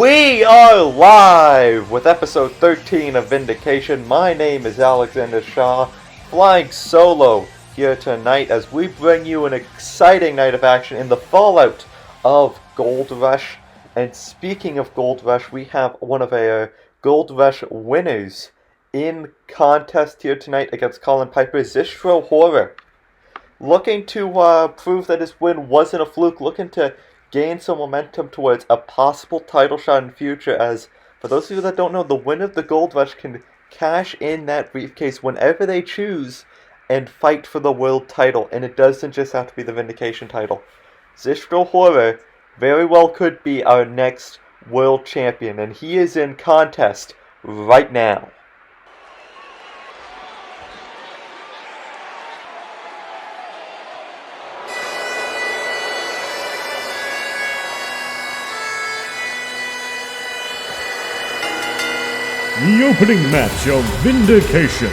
We are live with episode 13 of Vindication. My name is Alexander Shaw, flying solo here tonight as we bring you an exciting night of action in the fallout of Gold Rush. And speaking of Gold Rush, we have one of our Gold Rush winners in contest here tonight against Colin Piper, Zistro Horror. Looking to prove that his win wasn't a fluke, looking to gain some momentum towards a possible title shot in the future, as for those of you that don't know, the winner of the Gold Rush can cash in that briefcase whenever they choose and fight for the world title, and it doesn't just have to be the Vindication title. Zistro Horror very well could be our next world champion, and he is in contest right now. The opening match of Vindication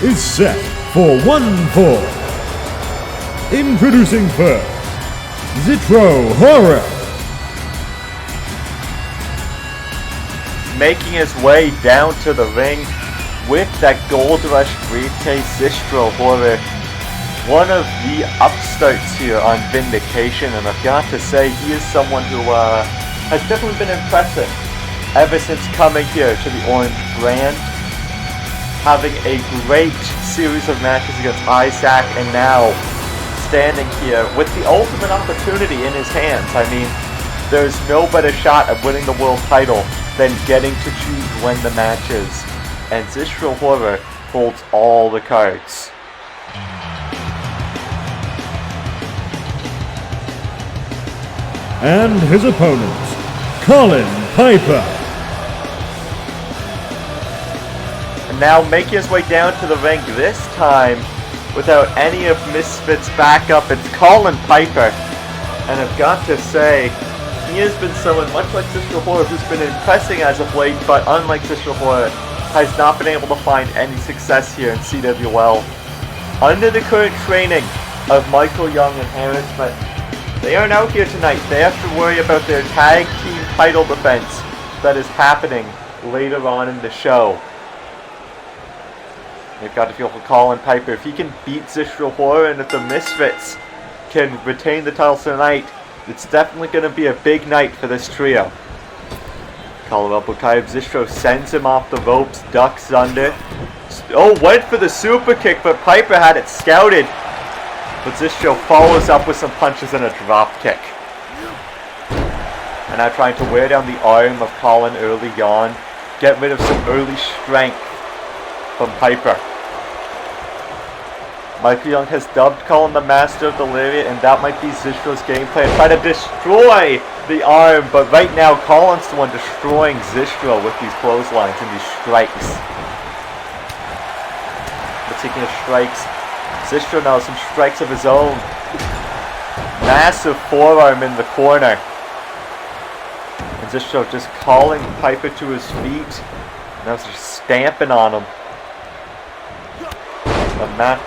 is set for 1 fall. Introducing first, Zistro Horror. Making his way down to the ring with that Gold Rush briefcase, Zistro Horror. One of the upstarts here on Vindication, and I've got to say, he is someone who has definitely been impressive ever since coming here to the Orange brand, having a great series of matches against Isaac, and now standing here with the ultimate opportunity in his hands. I mean, there's no better shot at winning the world title than getting to choose when the match is, and Zistro Horror holds all the cards. And his opponent, Colin Piper. Now making his way down to the ring, this time without any of MISFITS backup, it's Colin Piper. And I've got to say, he has been someone much like Zistro Horror who's been impressing as of late, but unlike Zistro Horror, has not been able to find any success here in CWL. Under the current training of Michael Young and Harris, but they aren't out here tonight. They have to worry about their tag team title defense that is happening later on in the show. They've got to feel for Colin Piper. If he can beat Zistro Horror, and if the MISFITS can retain the title tonight, it's definitely going to be a big night for this trio. Colin Piper, Zistro sends him off the ropes, ducks under. Oh, went for the super kick, but Piper had it scouted. But Zistro follows up with some punches and a drop kick. And now trying to wear down the arm of Colin early on, get rid of some early strength from Piper. Michael Young has dubbed Colin the Master of the Lariat, and that might be Zistro's game plan. Try to destroy the arm, but right now Colin's the one destroying Zistro with these clotheslines and these strikes. Particular strikes. Zistro now has some strikes of his own. Massive forearm in the corner. And Zistro just calling Piper to his feet. Now he's just stamping on him.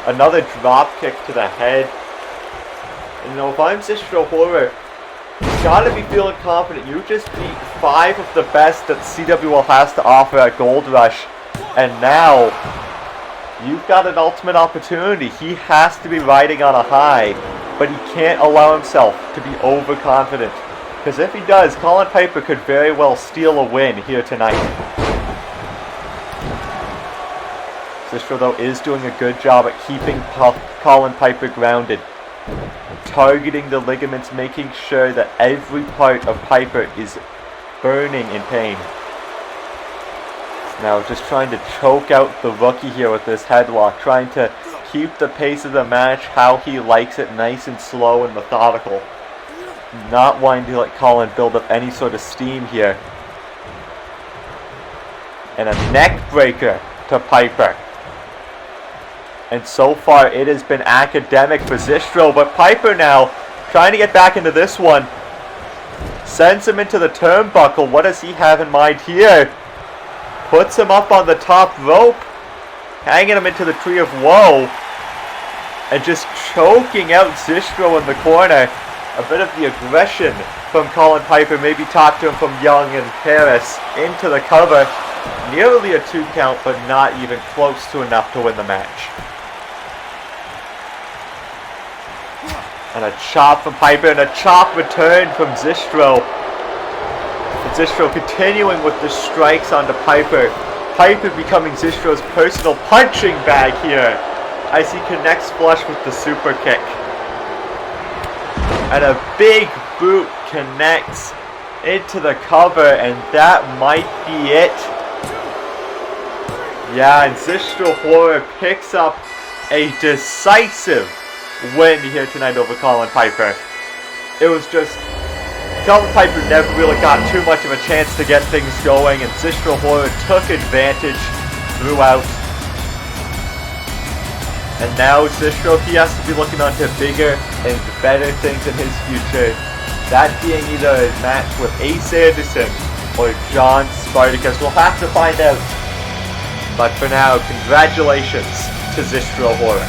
Another drop kick to the head. And you know, if I'm Zistro Horror, you gotta be feeling confident. You just beat 5 of the best that CWL has to offer at Gold Rush. And now, you've got an ultimate opportunity. He has to be riding on a high, but he can't allow himself to be overconfident. Because if he does, Colin Piper could very well steal a win here tonight. Zistro, though, is doing a good job at keeping Colin Piper grounded. Targeting the ligaments, making sure that every part of Piper is burning in pain. Now just trying to choke out the rookie here with this headlock, trying to keep the pace of the match how he likes it, nice and slow and methodical. Not wanting to let Colin build up any sort of steam here. And a neck breaker to Piper. And so far it has been academic for Zistro, but Piper now trying to get back into this one. Sends him into the turnbuckle. What does he have in mind here? Puts him up on the top rope, hanging him into the Tree of Woe, and just choking out Zistro in the corner. A bit of the aggression from Colin Piper, maybe talked to him from Young and Paris, into the cover. Nearly a 2 count, but not even close to enough to win the match. And a chop from Piper, and a chop return from Zistro. And Zistro continuing with the strikes onto Piper. Piper becoming Zistro's personal punching bag here, as he connects flush with the super kick. And a big boot connects into the cover, and that might be it. Yeah, and Zistro Horror picks up a decisive win here tonight over Colin Piper. It was just, Colin Piper never really got too much of a chance to get things going, and Zistro Horror took advantage throughout. And now Zistro, he has to be looking on to bigger and better things in his future. That being either a match with Ace Anderson or John Spartacus. We'll have to find out. But for now, congratulations to Zistro Horror.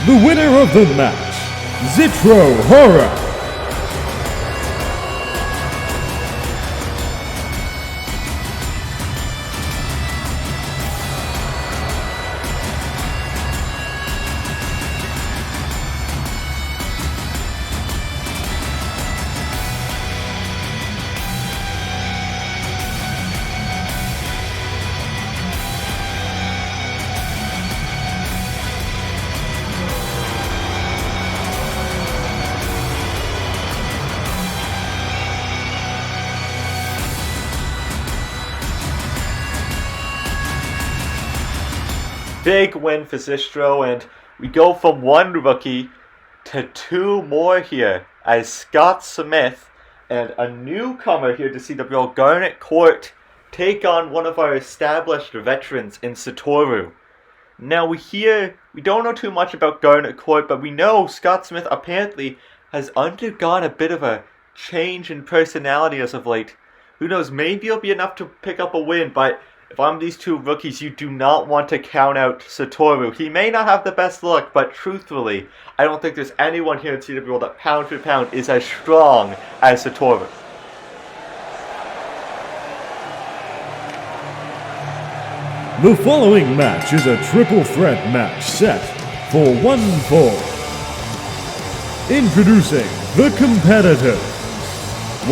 The winner of the match, Zistro Horror. Big win for Zistro, and we go from one rookie to 2 more here, as Scott Smith and a newcomer here to CWL, Garnet Court, take on one of our established veterans in Satoru. Now we don't know too much about Garnet Court, but we know Scott Smith apparently has undergone a bit of a change in personality as of late. Who knows, maybe it'll be enough to pick up a win, but if I'm these 2 rookies, you do not want to count out Satoru. He may not have the best look, but truthfully, I don't think there's anyone here in CWL that pound for pound is as strong as Satoru. The following match is a triple threat match set for 1 fall. Introducing the competitor,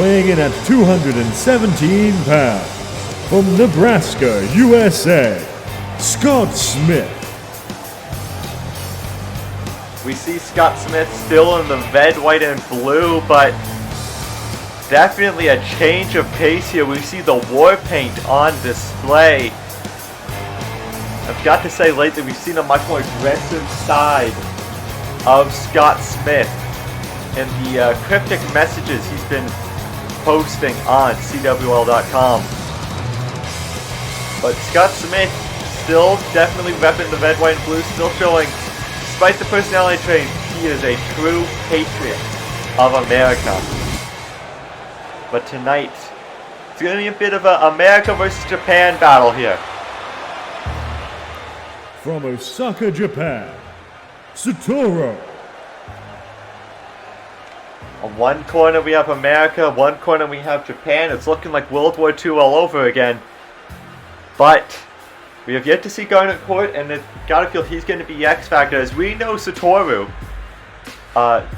weighing in at 217 pounds, from Nebraska, USA, Scott Smith. We see Scott Smith still in the red, white, and blue, but definitely a change of pace here. We see the war paint on display. I've got to say, lately we've seen a much more aggressive side of Scott Smith and the cryptic messages he's been posting on CWL.com. But Scott Smith still definitely repping the red, white, and blue, still showing, despite the personality traits, he is a true patriot of America. But tonight, it's going to be a bit of an America versus Japan battle here. From Osaka, Japan, Satoru. On one corner we have America, one corner we have Japan. It's looking like World War II all over again. But We have yet to see Garnet Court, and I gotta feel he's going to be X Factor. As we know, Satoru,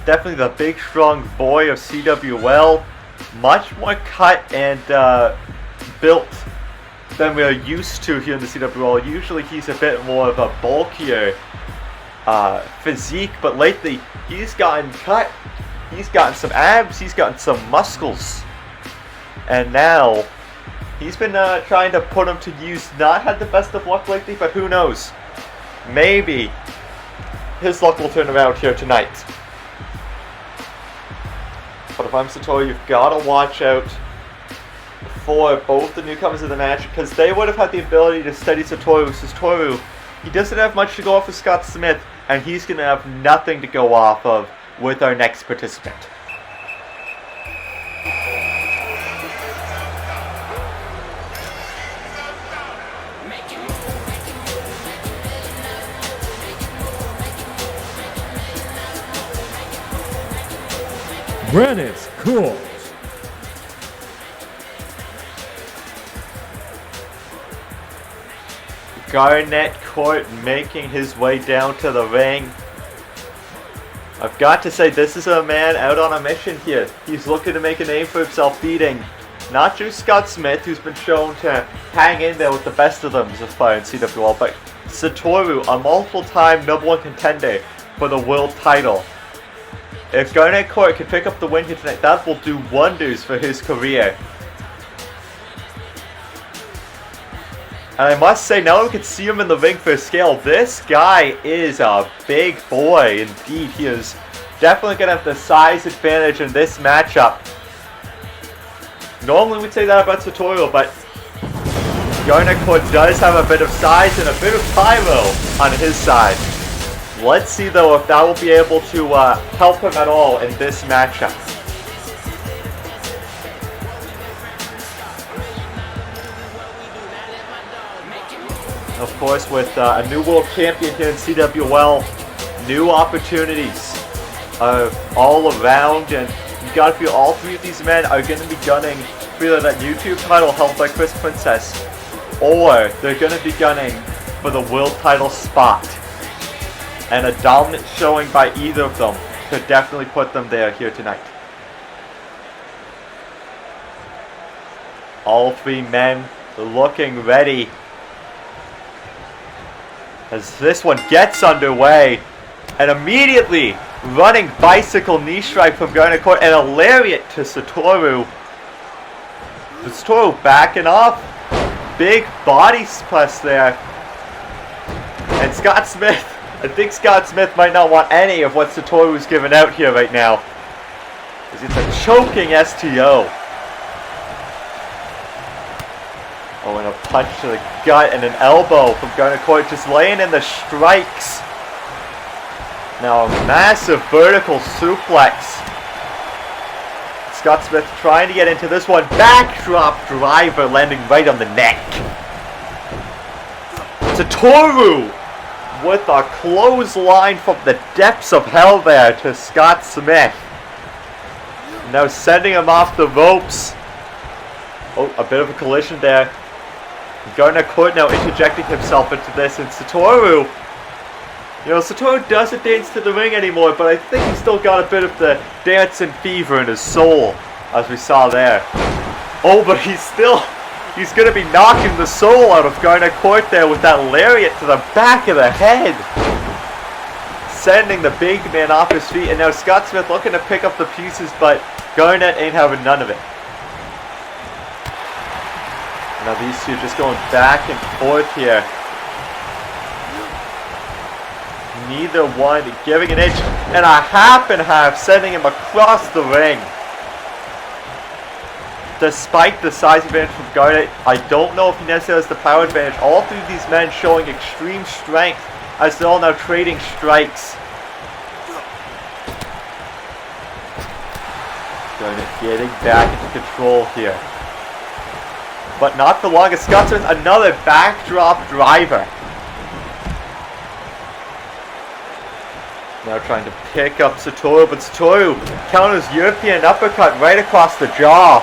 definitely the big, strong boy of CWL, much more cut and built than we are used to here in the CWL. Usually he's a bit more of a bulkier physique, but lately he's gotten cut, he's gotten some abs, he's gotten some muscles, and now he's been trying to put him to use. Not had the best of luck lately, but who knows, maybe his luck will turn around here tonight. But if I'm Satoru, you've got to watch out for both the newcomers of the match, because they would have had the ability to steady Satoru. Satoru, he doesn't have much to go off with Scott Smith, and he's going to have nothing to go off of with our next participant. Granite Court. Garnet Court making his way down to the ring. I've got to say, this is a man out on a mission here. He's looking to make a name for himself, beating not just Scott Smith, who's been shown to hang in there with the best of them so far in CWL, but Satoru, a multiple-time #1 contender for the world title. If Garnet Court can pick up the win here tonight, that will do wonders for his career. And I must say, now we can see him in the ring for scale. This guy is a big boy indeed. He is definitely going to have the size advantage in this matchup. Normally we'd say that about Satoru, but Garnet Court does have a bit of size and a bit of pyro on his side. Let's see though if that will be able to help him at all in this matchup. Of course, with a new world champion here in CWL, new opportunities all around, and you gotta feel all three of these men are gonna be gunning for either that YouTube title held by Chris Princess, or they're gonna be gunning for the world title spot. And a dominant showing by either of them could definitely put them there here tonight. All three men looking ready as this one gets underway, and immediately running bicycle knee strike from Garnet Court and a lariat to Satoru. But Satoru backing off, big body press there, and Scott Smith, I think Scott Smith might not want any of what Satoru's giving out here right now, as it's a choking STO. Oh, and a punch to the gut and an elbow from Garnet Court, just laying in the strikes. Now a massive vertical suplex. Scott Smith trying to get into this one. Backdrop driver landing right on the neck. Satoru with a clothesline from the depths of hell there to Scott Smith. Now sending him off the ropes. Oh, a bit of a collision there. Garnet Court now interjecting himself into this, and Satoru, you know, Satoru doesn't dance to the ring anymore, but I think he's still got a bit of the dancing fever in his soul, as we saw there. Oh, but he's going to be knocking the soul out of Garnet Court there with that lariat to the back of the head. Sending the big man off his feet, and now Scott Smith looking to pick up the pieces, but Garnet ain't having none of it. Now these two just going back and forth here. Neither one giving an inch, and a half and half, sending him across the ring. Despite the size advantage from Garnet, I don't know if he necessarily has the power advantage. All three of these men showing extreme strength as they're all now trading strikes. Garnet getting back into control here. But not for long, as Scott Smith, another backdrop driver. Now trying to pick up Satoru, but Satoru counters European uppercut right across the jaw.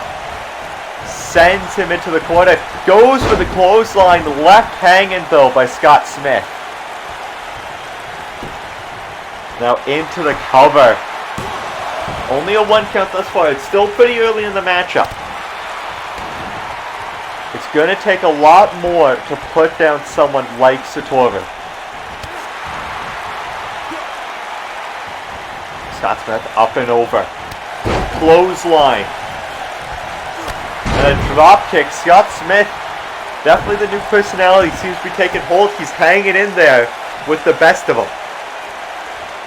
Sends him into the corner. Goes for the clothesline, left hanging though by Scott Smith. Now into the cover. Only a 1 count thus far. It's still pretty early in the matchup. It's going to take a lot more to put down someone like Satoru. Scott Smith up and over. Clothesline. And a drop kick. Scott Smith, definitely the new personality, seems to be taking hold. He's hanging in there with the best of them.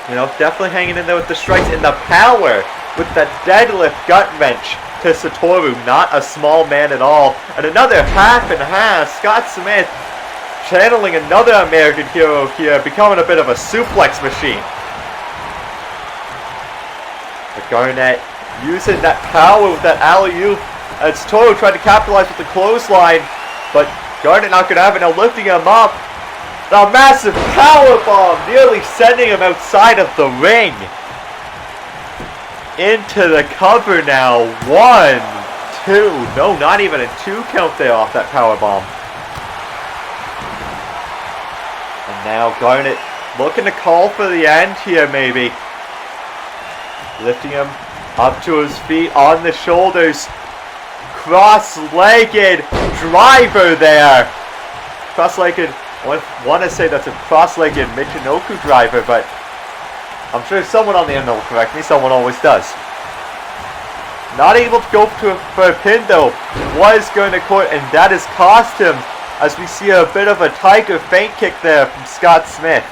You know, definitely hanging in there with the strikes and the power with that deadlift gut wrench to Satoru. Not a small man at all. And another half and half. Scott Smith channeling another American hero here, becoming a bit of a suplex machine. But Garnett using that power with that alley-oop. And Satoru tried to capitalize with the clothesline, but Garnett not going to have it. Now lifting him up. A massive powerbomb, nearly sending him outside of the ring. Into the cover now. 1, 2. No, not even a 2 count there off that powerbomb. And now Garnett looking to call for the end here, maybe. Lifting him up to his feet on the shoulders. Cross-legged driver there. Cross-legged. I want to say that's a cross-legged Michinoku driver, but I'm sure someone on the end will correct me. Someone always does. Not able to go for a pin though. Was going to quit, and that has cost him, as we see a bit of a tiger feint kick there from Scott Smith.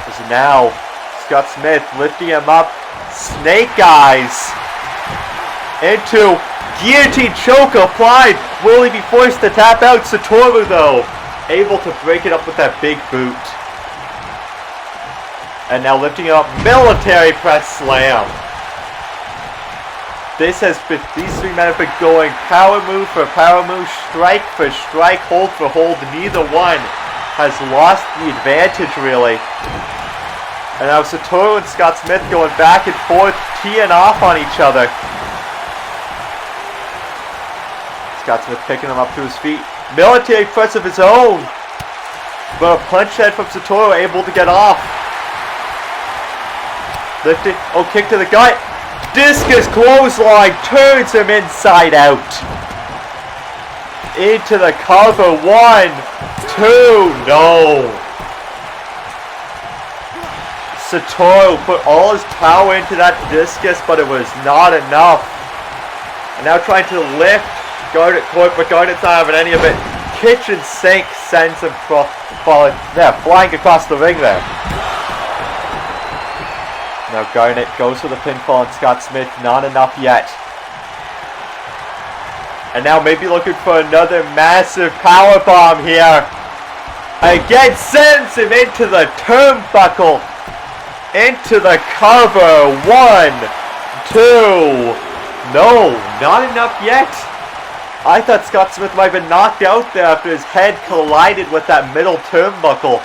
As now Scott Smith lifting him up. Snake eyes into guillotine choke applied. Will he be forced to tap out? Satoru though, able to break it up with that big boot. And now lifting up, military press slam. These three men have been going power move for power move, strike for strike, hold for hold. Neither one has lost the advantage really. And now Satoru and Scott Smith going back and forth, teeing off on each other. Scott Smith picking him up to his feet. Military press of his own. But a punch head from Satoru able to get off. Lifted. Oh, kick to the gut. Discus clothesline turns him inside out. Into the cover. 1, 2. No. Satoru put all his power into that discus, but it was not enough. And now trying to lift Garnet Court, but Garnet's not having any of it. Kitchen sink sends him flying across the ring there. Now Garnet goes for the pinfall on Scott Smith, not enough yet. And now maybe looking for another massive powerbomb here. Again, sends him into the turnbuckle. Into the cover. 1, 2. No, not enough yet. I thought Scott Smith might have been knocked out there after his head collided with that middle turnbuckle,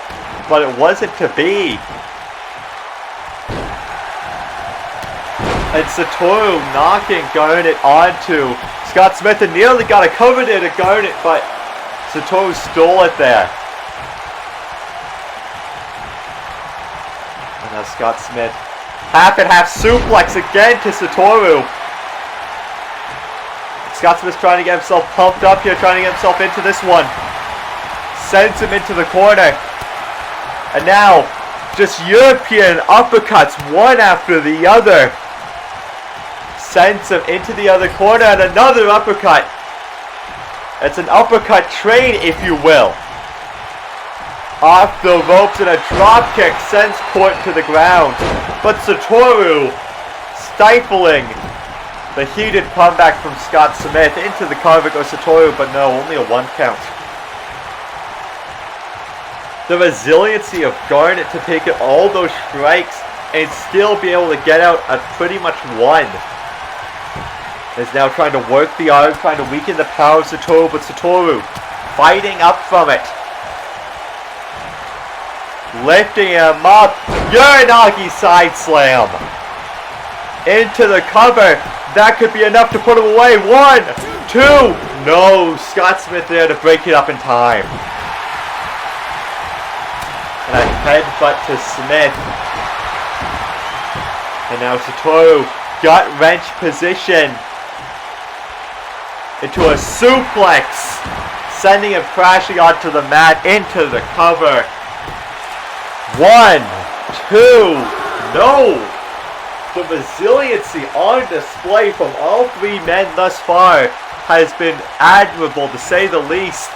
but it wasn't to be. And Satoru knocking Garnet onto Scott Smith, and nearly got a cover there to Garnet, but Satoru stole it there. Now Scott Smith, half and half suplex again to Satoru. Scott Smith trying to get himself pumped up here, trying to get himself into this one. Sends him into the corner. And now, just European uppercuts, one after the other. Sends him into the other corner, and another uppercut. It's an uppercut train, if you will. Off the ropes, and a drop kick sends Court to the ground. But Satoru stifling the heated comeback from Scott Smith. Into the cover goes Satoru, but no, only a 1 count. The resiliency of Garnet to take all those strikes and still be able to get out at pretty much 1. Is now trying to work the arm, trying to weaken the power of Satoru, but Satoru fighting up from it. Lifting him up. Uranagi side slam. Into the cover. That could be enough to put him away. 1, 2. No, Scott Smith there to break it up in time. And a headbutt to Smith. And now Satoru, gut wrench position. Into a suplex. Sending him crashing onto the mat, into the cover. 1, 2, no! The resiliency on display from all three men thus far has been admirable, to say the least.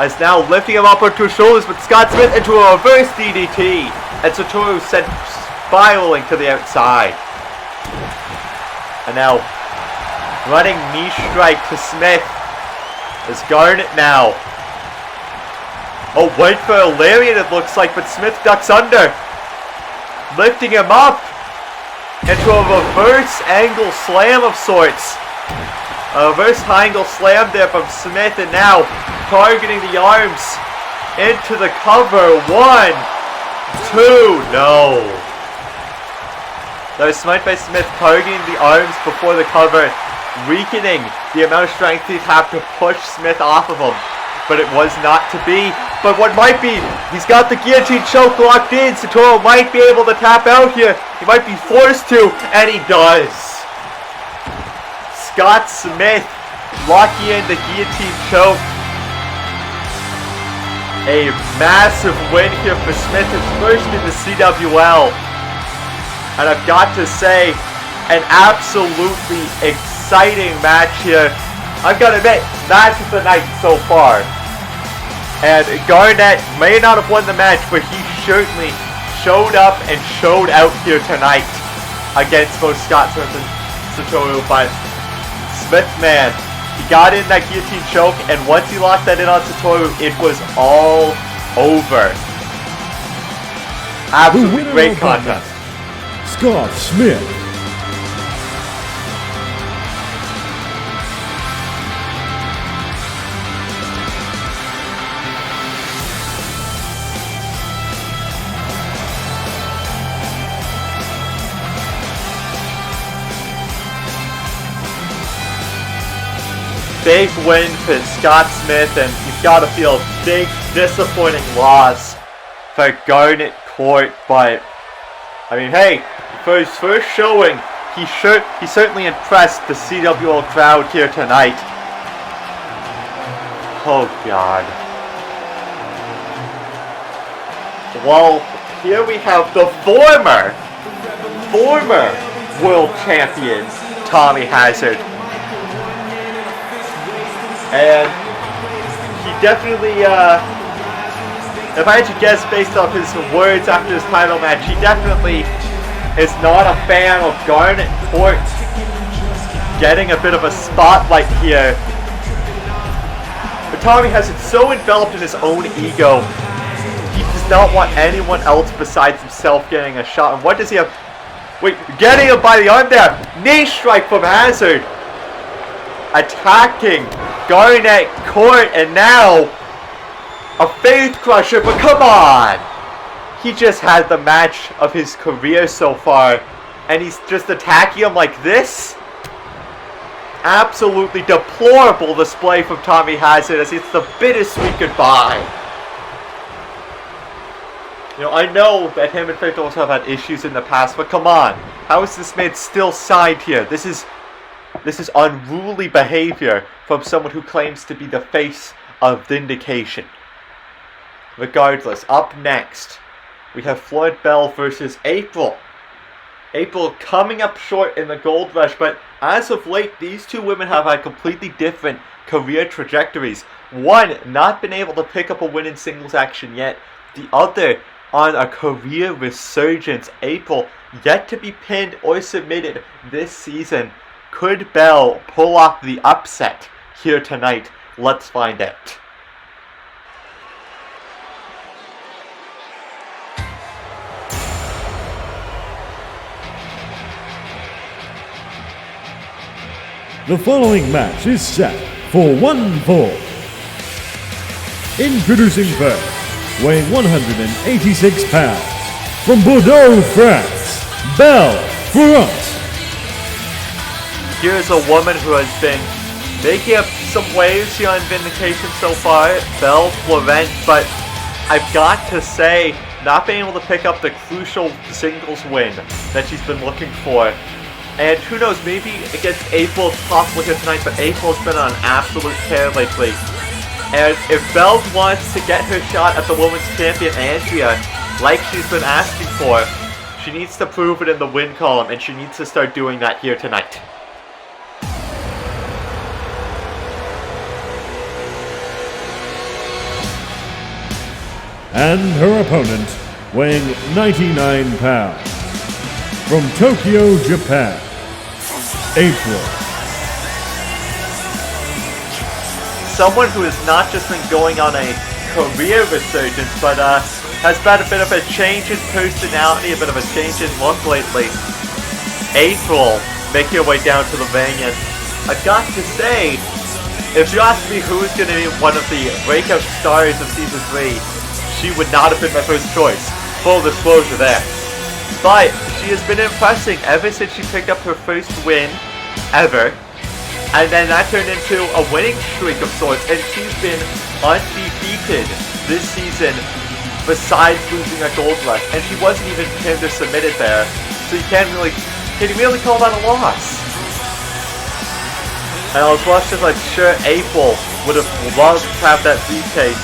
As now lifting him up onto his shoulders, but Scott Smith into a reverse DDT. And Satoru sent spiraling to the outside. And now, running knee strike to Smith. Is Garnet now. Oh, went for a lariat it looks like, but Smith ducks under. Lifting him up into a reverse angle slam of sorts. A reverse angle slam there from Smith, and now targeting the arms into the cover. 1, 2, no. That was smite by Smith, targeting the arms before the cover, weakening the amount of strength he'd have to push Smith off of him. But it was not to be. But what might be, he's got the guillotine choke locked in. Satoru might be able to tap out here. He might be forced to, and he does. Scott Smith locking in the guillotine choke. A massive win here for Smith, his first in the CWL. And I've got to say, an absolutely exciting match here. I've got to admit, match of the night so far. And Garnett may not have won the match, but he certainly showed up and showed out here tonight against both Scott Smith and Satoru. But Smith, man, he got in that guillotine choke, and once he locked that in on Satoru, it was all over. Absolutely great contest. Scott Smith. Big win for Scott Smith, and you've got to feel a big, disappointing loss for Garnet Court. But I mean, hey, for his first showing, he certainly impressed the CWL crowd here tonight. Oh God. Well, here we have the former world champion Tommy Hazard. And he definitely, if I had to guess based off his words after his title match, he definitely is not a fan of Garnet Court getting a bit of a spotlight here. But Tommy has it so enveloped in his own ego, he does not want anyone else besides himself getting a shot. And what does he have? Wait, getting him by the arm there. Knee strike from Hazard. Attacking Garnet Court, and now a Faith Crusher, but come on! He just had the match of his career so far, and he's just attacking him like this? Absolutely deplorable display from Tommy Hazard, as it's the bittersweet goodbye. You know, I know that him and Faith also have had issues in the past, but come on. How is this man still signed here? This is unruly behavior from someone who claims to be the face of Vindication. Regardless, up next, we have Floyd Bell versus April. April coming up short in the Gold Rush, but as of late, these two women have had completely different career trajectories. One, not been able to pick up a win in singles action yet. The other, on a career resurgence. April, yet to be pinned or submitted this season. Could Bell pull off the upset here tonight? Let's find out. The following match is set for one fall. Introducing first, weighing 186 pounds, from Bordeaux, France, Belle France. here's a woman who has been making up some waves here on Vindication so far, Belle Florent, but I've got to say, not being able to pick up the crucial singles win that she's been looking for. And who knows, maybe against April it's possible here tonight, but April's been on an absolute tear lately. And if Belle wants to get her shot at the women's champion Andrea, like she's been asking for, she needs to prove it in the win column, and she needs to start doing that here tonight. And her opponent, weighing 99 pounds, from Tokyo, Japan, April. Someone who has not just been going on a career resurgence, but has had a bit of a change in personality, a bit of a change in look lately. April making her way down to the ring, and I've got to say, if you ask me who's going to be one of the breakout stars of Season 3, she would not have been my first choice. Full disclosure there. But she has been impressing ever since she picked up her first win ever. And then that turned into a winning streak of sorts. And she's been undefeated this season besides losing a gold rush. And she wasn't even pinned or submitted there. So can you really call that a loss? And as much as I'm sure April would have loved to have that briefcase,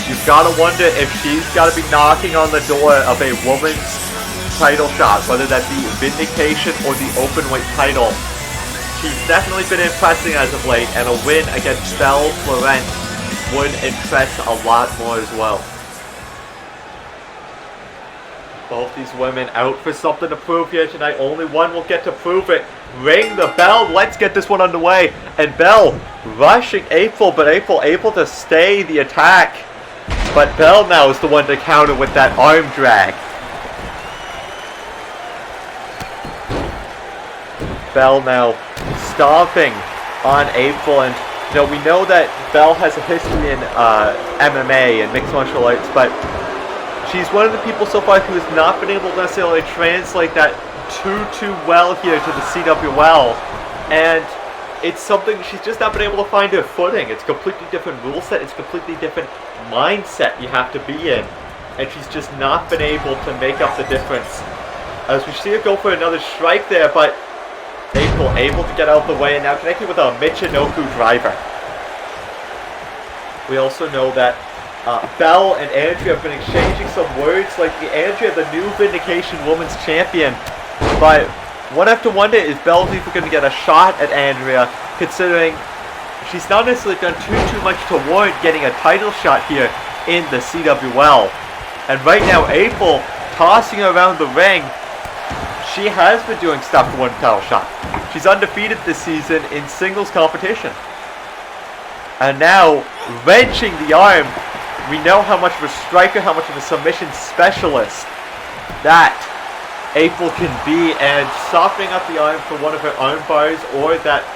you've got to wonder if she's got to be knocking on the door of a woman's title shot, whether that be Vindication or the Openweight title. She's definitely been impressing as of late, and a win against Belle Florent would impress a lot more as well. Both these women out for something to prove here tonight. Only one will get to prove it. Ring the bell. Let's get this one underway. And Belle rushing April, but April able to stay the attack. But Belle now is the one to counter with that arm drag. Belle now stomping on April, and we know that Belle has a history in MMA and mixed martial arts, but she's one of the people so far who has not been able to necessarily translate that too well here to the CWL, and it's something she's just not been able to find her footing. It's a completely different rule set, it's a completely different mindset you have to be in, and she's just not been able to make up the difference. As we see her go for another strike there, but April able to get out of the way and now connecting with a Michinoku driver. We also know that Belle and Andrea have been exchanging some words, like Andrea, the new Vindication Women's Champion. But one have to wonder, is Belle even going to get a shot at Andrea, considering she's not necessarily done too much to warrant getting a title shot here in the CWL. And right now, April tossing her around the ring. She has been doing stuff to win a title shot. She's undefeated this season in singles competition. And now, wrenching the arm. We know how much of a striker, how much of a submission specialist that April can be, and softening up the arm for one of her arm bars or that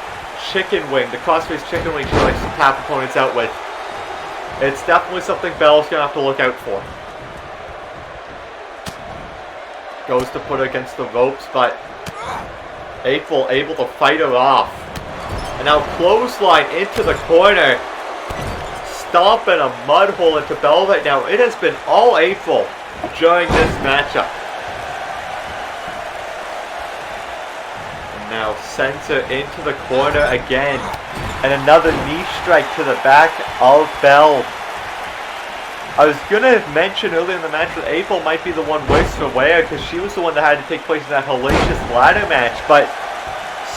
chicken wing, the crossface chicken wing she likes to tap opponents out with. It's definitely something Belle's going to have to look out for. Goes to put her against the ropes, but April able to fight her off. And now clothesline into the corner. Stomping a mud hole into Belle right now. It has been all April during this matchup. And now sends her into the corner again. And another knee strike to the back of Belle. I was going to mention earlier in the match that April might be the one worse for wear, because she was the one that had to take place in that hellacious ladder match. But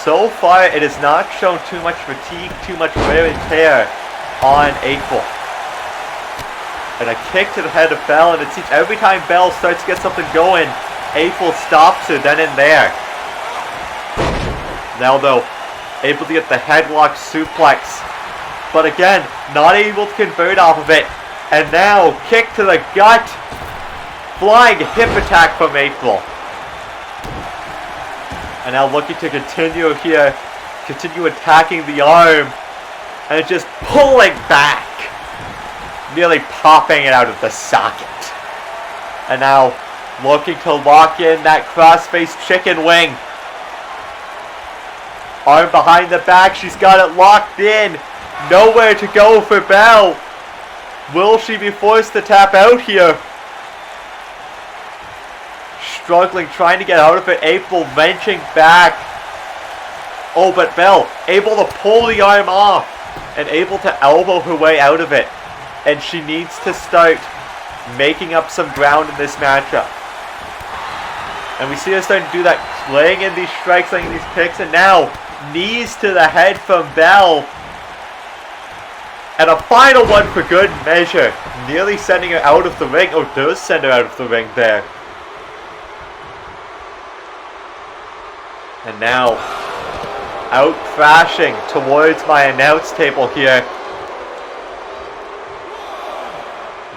so far it has not shown too much fatigue, too much wear and tear on April. And a kick to the head of Belle, and it seems every time Belle starts to get something going, April stops her then and there. Now though, able to get the headlock suplex, but again, not able to convert off of it. And now, kick to the gut, flying hip attack from April. And now looking to continue here, continue attacking the arm, and just pulling back, nearly popping it out of the socket. And now looking to lock in that crossface chicken wing. Arm behind the back. She's got it locked in. Nowhere to go for BELLE. Will she be forced to tap out here? Struggling, trying to get out of it. April wrenching back. Oh, but BELLE able to pull the arm off and able to elbow her way out of it. And she needs to start making up some ground in this matchup. And we see her starting to do that, laying in these strikes, laying in these kicks, and now knees to the head from BELLE. And a final one for good measure. Nearly sending her out of the ring. Oh, does send her out of the ring there. And now, out crashing towards my announce table here.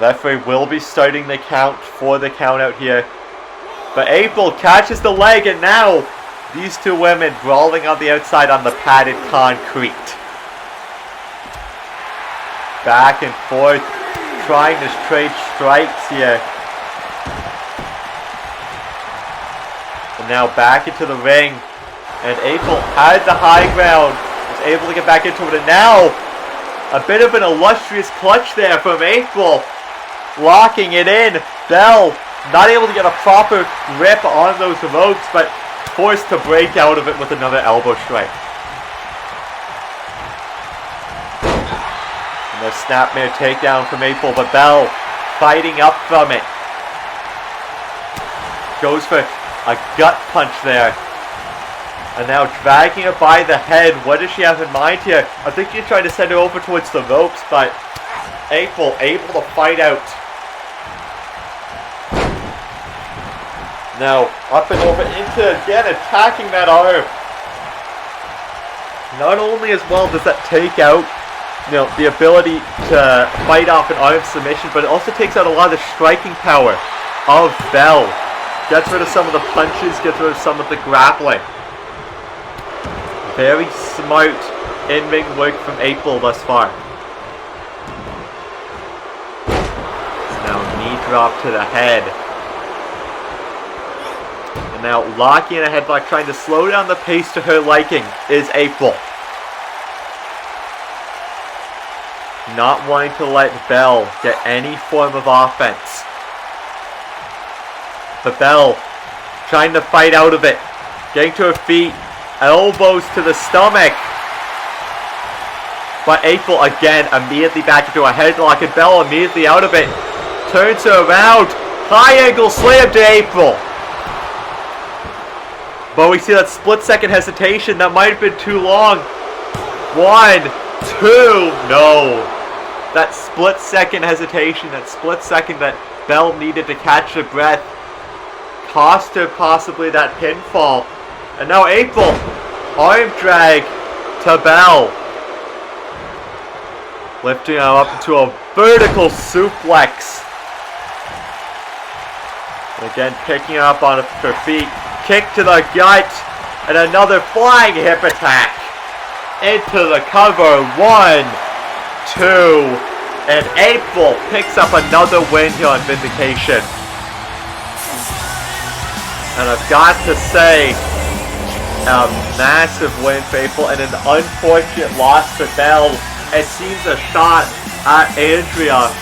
Referee will be starting the count for the count out here. But April catches the leg, and now these two women brawling on the outside on the padded concrete. Back and forth, trying to trade strikes here. And now back into the ring. And April had the high ground, was able to get back into it. And now, a bit of an illustrious clutch there from April. Locking it in. BELLE not able to get a proper grip on those ropes, but forced to break out of it with another elbow strike. And the snapmare takedown from April, but BELLE fighting up from it. Goes for a gut punch there. And now dragging her by the head. What does she have in mind here? I think she's trying to send her over towards the ropes, but April able to fight out. Now, up and over into, again, attacking that arm. Not only as well does that take out, the ability to fight off an arm submission, but it also takes out a lot of the striking power of BELLE. Gets rid of some of the punches, gets rid of some of the grappling. Very smart in-ring work from April thus far. Now, knee drop to the head. Now, locking in a headlock, trying to slow down the pace to her liking, is April. Not wanting to let BELLE get any form of offense. But BELLE trying to fight out of it. Getting to her feet. Elbows to the stomach. But April again immediately back into a headlock, and BELLE immediately out of it. Turns her around. High angle slam to April. But we see that split second hesitation. That might have been too long. 1, 2, no. That split second hesitation, that split second that BELLE needed to catch her breath, cost her possibly that pinfall. And now April, arm drag to BELLE. Lifting her up into a vertical suplex. Again, picking her up on her feet. Kick to the gut, and another flying hip attack into the cover. 1, 2, and April picks up another win here on Vindication. And I've got to say, a massive win for April and an unfortunate loss for BELLE. It seems a shot at Andrea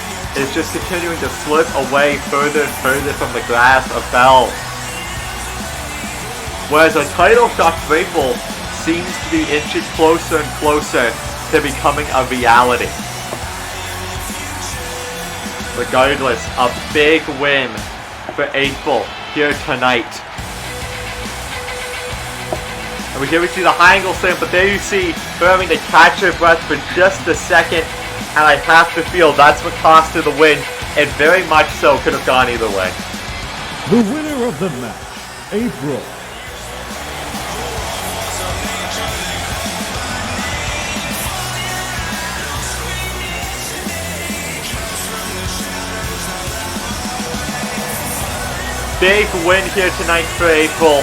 is just continuing to slip away further and further from the grasp of BELLE. Whereas a title shot for April seems to be inching closer and closer to becoming a reality. Regardless, a big win for April here tonight. And here we see the high angle slam, but there you see her having to catch her breath for just a second. And I have to feel that's what cost her the win, and very much so could have gone either way. The winner of the match, April. Big win here tonight for April.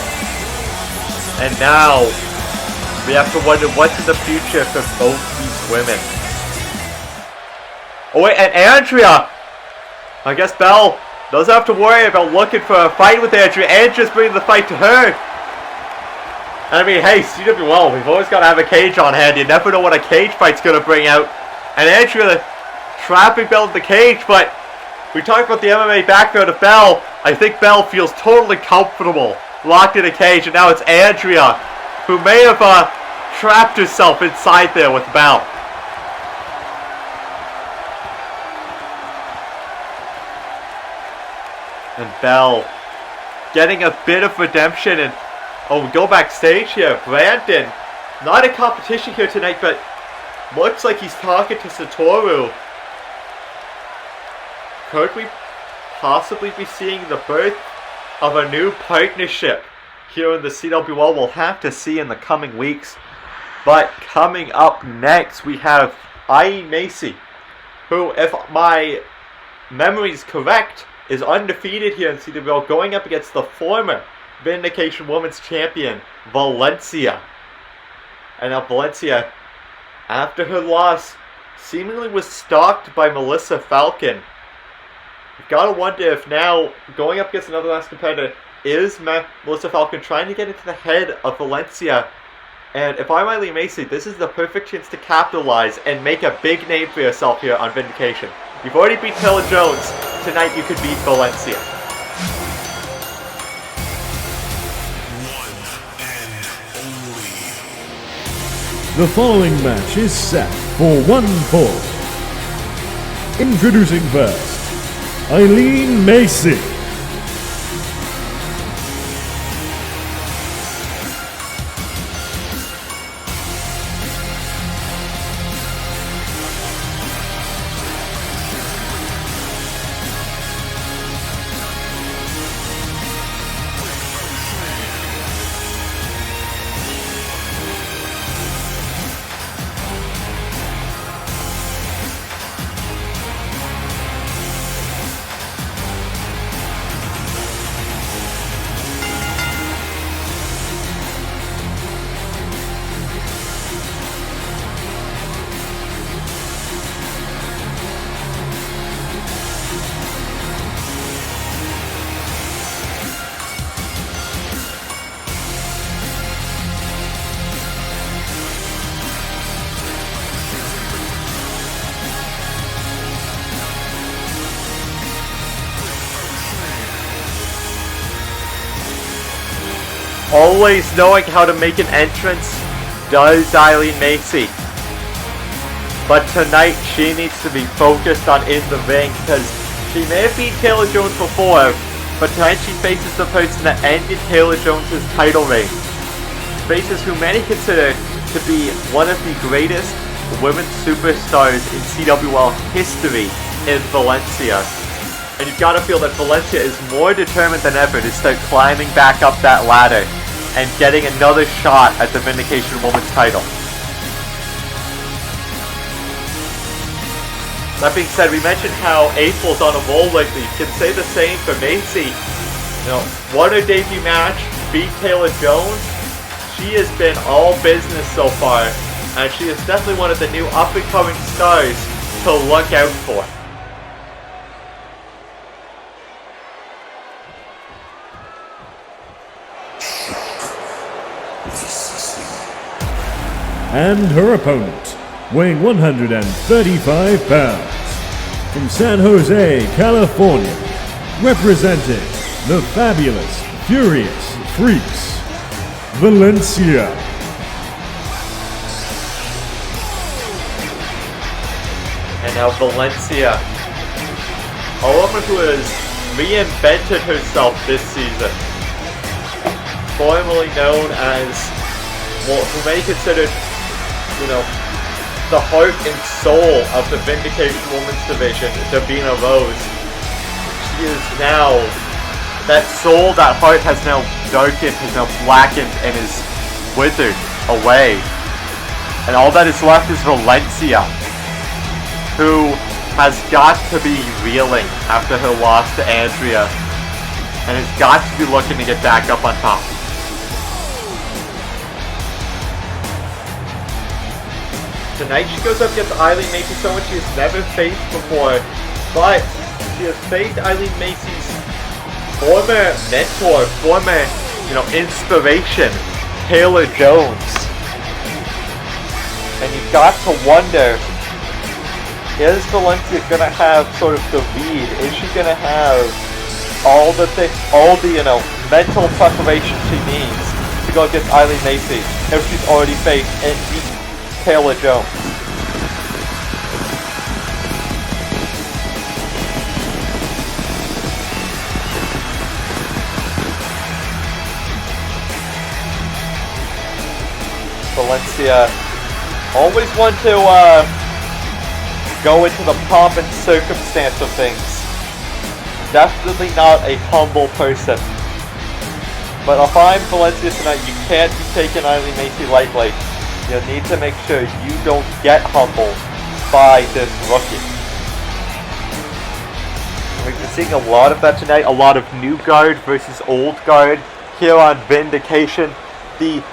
And now, we have to wonder what's in the future for both these women. Oh wait, and Andrea! I guess BELLE doesn't have to worry about looking for a fight with Andrea. Andrea's bringing the fight to her. And I mean, hey, CWL, we've always got to have a cage on hand. You never know what a cage fight's going to bring out. And Andrea trapping BELLE in the cage, but we talked about the MMA background of BELLE. I think BELLE feels totally comfortable locked in a cage, and now it's Andrea who may have trapped herself inside there with BELLE. And BELLE getting a bit of redemption, and we go backstage here. Brandon, not in competition here tonight, but looks like he's talking to Satoru. Could we possibly be seeing the birth of a new partnership here in the CWL? We'll have to see in the coming weeks. But coming up next, we have Ai Macy, who, if my memory is correct, is undefeated here in CWL, going up against the former Vindication Women's Champion, Valencia. And now Valencia, after her loss, seemingly was stalked by Melissa Falcon. You've got to wonder if now, going up against another last competitor, is Melissa Falcon trying to get into the head of Valencia? And if I'm Ai Macy, this is the perfect chance to capitalize and make a big name for yourself here on Vindication. You've already beat Taylor Jones. Tonight you could beat Valencia. The following match is set for one fall. Introducing first, Ai Macy. Always knowing how to make an entrance does Ai Macy. But tonight she needs to be focused on in the ring, because she may have beat Taylor Jones before, but tonight she faces the person that ended Taylor Jones' title reign. Faces who many consider to be one of the greatest women's superstars in CWL history in Valencia. And you've got to feel that Valencia is more determined than ever to start climbing back up that ladder and getting another shot at the Vindication Women's title. That being said, we mentioned how April's on a roll lately. You can say the same for Macy. You know, won her debut match, beat Taylor Jones. She has been all business so far, and she is definitely one of the new up-and-coming stars to look out for. And her opponent, weighing 135 pounds, from San Jose, California, representing the fabulous, furious Freaks, Valencia. And now Valencia, a woman who has reinvented herself this season, formerly known as, well, who many considered, you know, the heart and soul of the Vindication Women's Division, Davina Rose. She is now, that soul, that heart has now darkened, has now blackened, and is withered away. And all that is left is Valencia, who has got to be reeling after her loss to Andrea, and has got to be looking to get back up on top. Tonight she goes up against Ai Macy, someone she has never faced before, but she has faced Ai Macy's former mentor, former, inspiration Taylor Jones. And you've got to wonder, is Valencia gonna have sort of the lead? Is she gonna have all the mental preparation she needs to go against Eileen Macy if she's already faced and beat Taylor Jones? Valencia always want to go into the pomp and circumstance of things. Definitely not a humble person. But if I'm Valencia tonight, you can't be taking Eileen Macy lightly. You need to make sure you don't get humbled by this rookie. We've been seeing a lot of that tonight, a lot of new guard versus old guard here on Vindication. The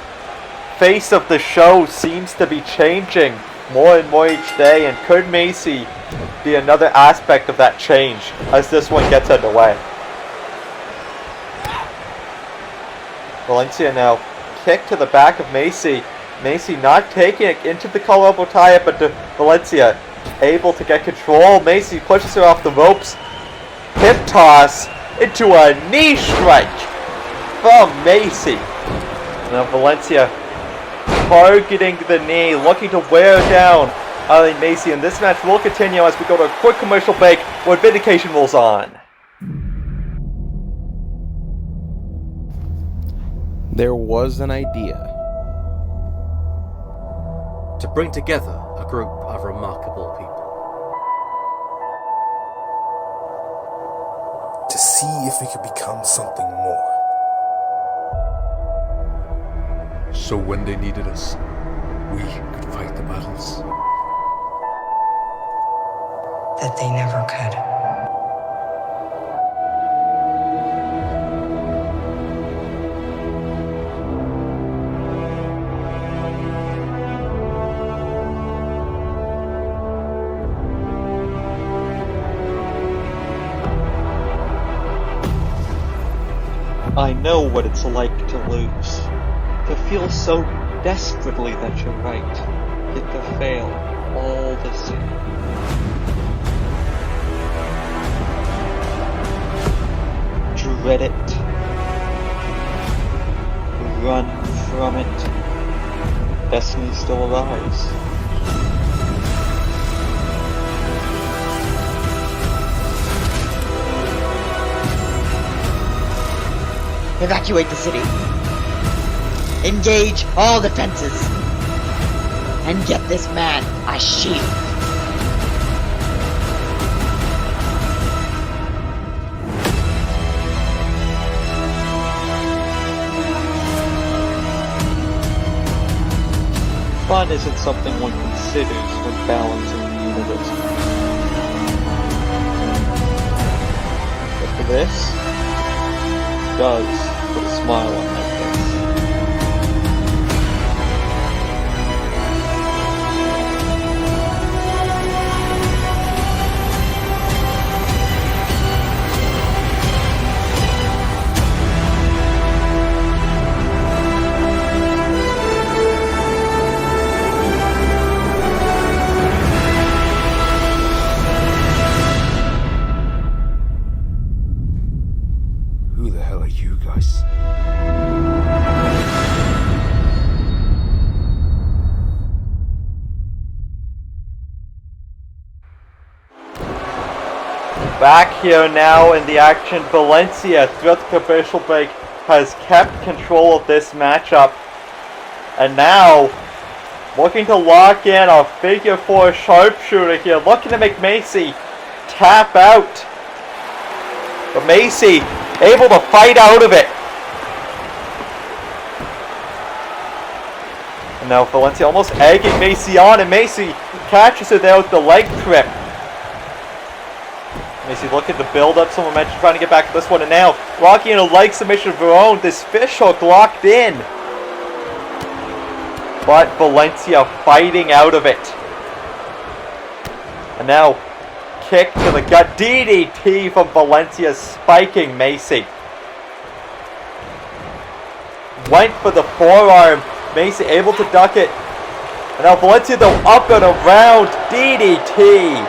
face of the show seems to be changing more and more each day, and could Macy be another aspect of that change as this one gets underway? Valencia now kick to the back of Macy. Macy not taking it into the collarbone tie-up, but Valencia able to get control. Macy pushes her off the ropes. Hip toss into a knee strike from Macy. Now Valencia targeting the knee, looking to wear down Eileen Macy, and this match will continue as we go to a quick commercial break where Vindication rolls on. There was an idea to bring together a group of remarkable people. To see if we could become something more. So when they needed us, we could fight the battles. That they never could. I know what it's like to lose. To feel so desperately that you're right, yet to fail all the same. Dread it. Run from it. Destiny still arrives. Evacuate the city. Engage all defenses. And get this man a shield. Fun isn't something one considers when balancing the universe. But for this, it does put a smile on my face. Who the hell are you guys? Back here now in the action, Valencia throughout the commercial break has kept control of this matchup. And now, looking to lock in a figure 4 sharpshooter here, looking to make Macy tap out. But Macy able to fight out of it. And now Valencia almost egging Macy on, and Macy catches her there with the leg trip. Macy looking to build up some momentum, trying to get back to this one, and now locking in a leg submission of her own. This fishhook locked in. But Valencia fighting out of it. And now kick to the gut. DDT from Valencia, spiking Macy. went for the forearm. Macy able to duck it. And now Valencia though up and around. DDT.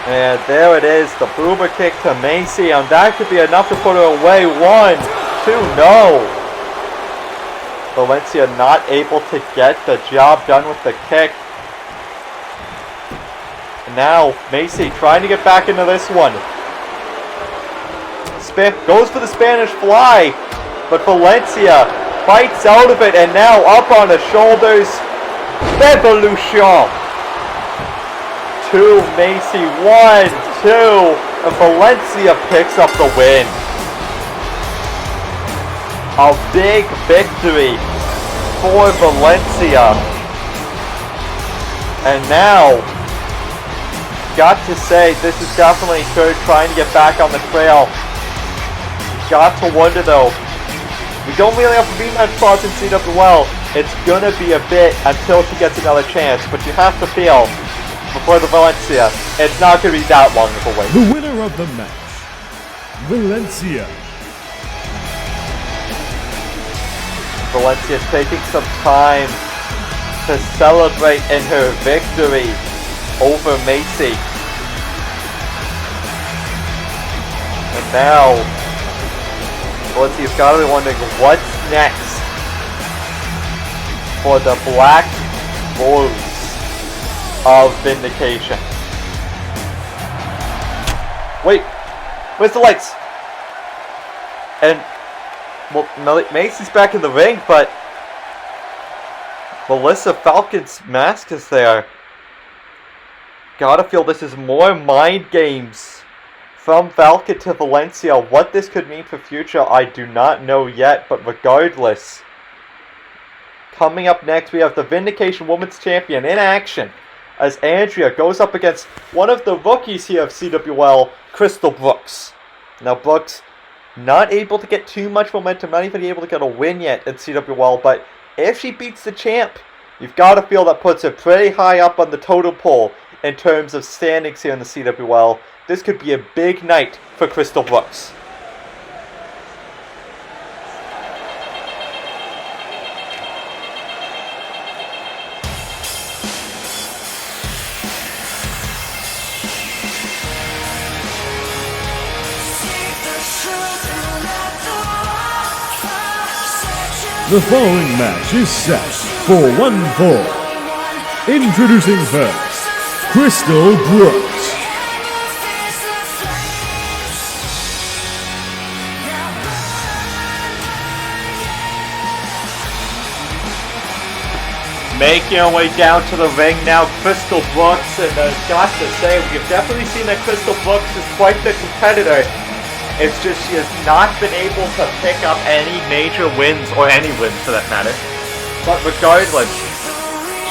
And there it is, the boomer kick to Macy, and that could be enough to put her away. 1, 2, no. Valencia not able to get the job done with the kick. And now Macy trying to get back into this one. Goes for the Spanish fly, but Valencia fights out of it, and now up on the shoulders. Revolution. 2, Macy, 1, 2, and Valencia picks up the win. A big victory for Valencia. And now, got to say, this is definitely her trying to get back on the trail. Got to wonder though, we don't really have rematch spots in CWL. It's gonna be a bit until she gets another chance, but you have to feel, before the Valencia, it's not going to be that long of a wait. The winner of the match, Valencia. Valencia taking some time to celebrate in her victory over Macy. And now, Valencia's got to be wondering what's next for the Black Bulls of Vindication. Wait, where's the lights? And well, Macy's back in the ring, but Melissa Falcon's mask is there. Gotta feel this is more mind games from Falcon to Valencia. What this could mean for future, I do not know yet, but regardless, coming up next we have the Vindication Women's Champion in action, as Andrea goes up against one of the rookies here of CWL, Crystal Brooks. Now Brooks, not able to get too much momentum, not even able to get a win yet at CWL, but if she beats the champ, you've got to feel that puts her pretty high up on the totem pole in terms of standings here in the CWL. This could be a big night for Crystal Brooks. The following match is set for 1 fall. Introducing first, Crystal Brooks. Making our way down to the ring now, Crystal Brooks, and got to say, we've definitely seen that Crystal Brooks is quite the competitor. It's just she has not been able to pick up any major wins, or any wins for that matter. But regardless,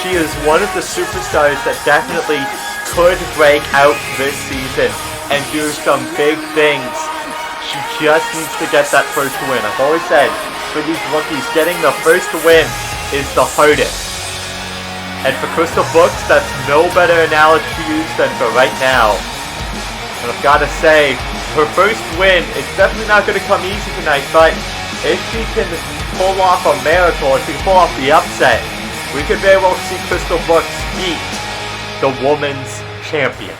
she is one of the superstars that definitely could break out this season and do some big things. She just needs to get that first win. I've always said, for these rookies, getting the first win is the hardest. And for Crystal Brooks, that's no better analogy to use than for right now. And I've got to say, her first win is definitely not going to come easy tonight, but if she can pull off a miracle, if she can pull off the upset, we could very well see Crystal Brooks beat the women's champion.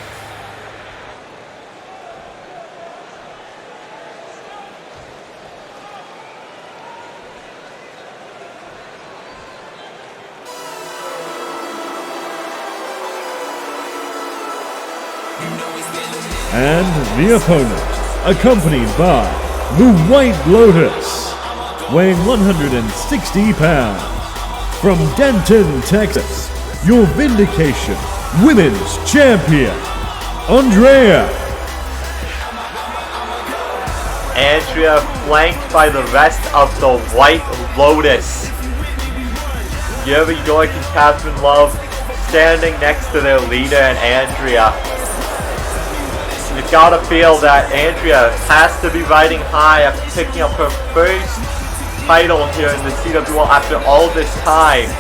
And the opponent, accompanied by the White Lotus, weighing 160 pounds, from Denton, Texas, your Vindication Women's Champion, Andrea. Andrea flanked by the rest of the White Lotus. Yuri York and Catherine Love standing next to their leader and Andrea. You've got to feel that Andrea has to be riding high after picking up her first title here in the CWL after all this time.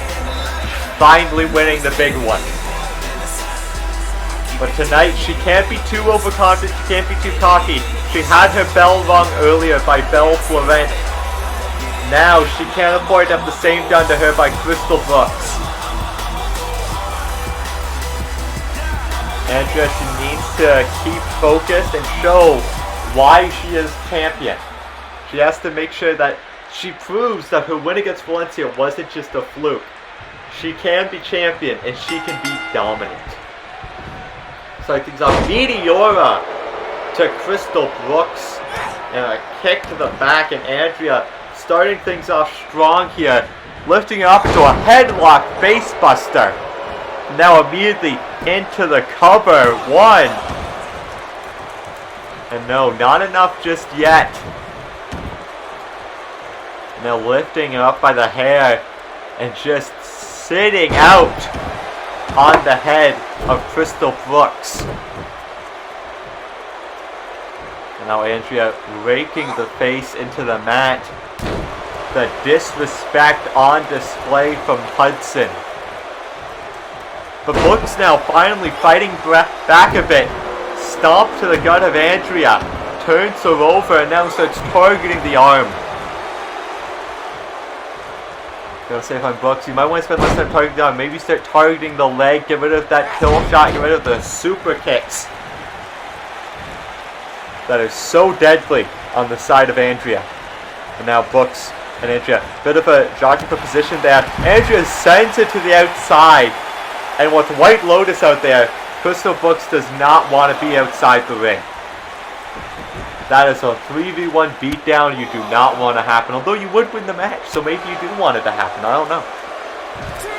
Finally winning the big one. But tonight she can't be too overconfident, she can't be too cocky. She had her bell rung earlier by Belle Florent. Now she can't afford to have the same done to her by Crystal Brooks. Andrea, she needs to keep focused and show why she is champion. She has to make sure that she proves that her win against Valencia wasn't just a fluke. She can be champion and she can be dominant. Starting things off, Meteora to Crystal Brooks. And a kick to the back, and Andrea starting things off strong here. Lifting up into a headlock facebuster. Now immediately into the cover. 1. And no, not enough just yet. Now lifting it up by the hair and just sitting out on the head of Crystal Brooks. And now Andrea raking the face into the mat. The disrespect on display from Hudson. But Brooks now finally fighting back a bit. Stomp to the gut of Andrea. Turns her over and now starts targeting the arm. Gotta say, if I'm Brooks, you might want to spend less time targeting the arm. Maybe start targeting the leg. Get rid of that kill shot. Get rid of the super kicks that is so deadly on the side of Andrea. And now Brooks and Andrea. Bit of a jockey for position there. Andrea sends it to the outside. And with White Lotus out there, Crystal Brooks does not want to be outside the ring. That is a 3v1 beatdown you do not want to happen. Although you would win the match, so maybe you do want it to happen. I don't know.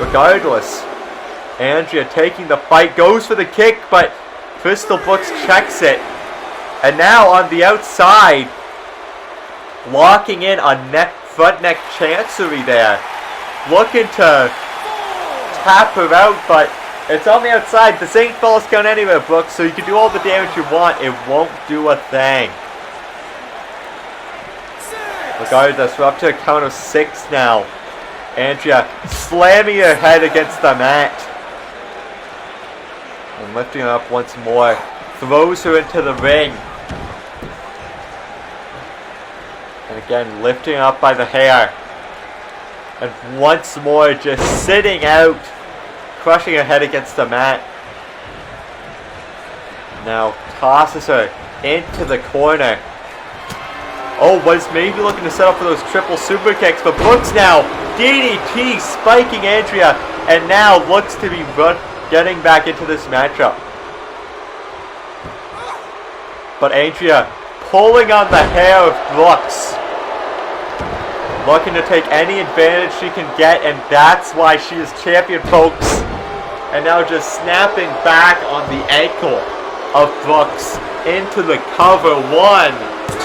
Regardless, Andrea taking the fight, goes for the kick, but Crystal Brooks checks it. And now on the outside, locking in on front neck chancery there. Looking to tap her out, but it's on the outside. This ain't false count anywhere, Brooks, so you can do all the damage you want. It won't do a thing. Regardless, we're up to a count of 6 now. Andrea slamming her head against the mat. And lifting her up once more. Throws her into the ring. And again, lifting her up by the hair. And once more, just sitting out. Crushing her head against the mat. Now tosses her into the corner. Oh, was maybe looking to set up for those triple super kicks, but Brooks now DDT spiking Andrea, and now looks to be getting back into this matchup. But Andrea pulling on the hair of Brooks, looking to take any advantage she can get, and that's why she is champion, folks. And now just snapping back on the ankle of Brooks into the cover. 1,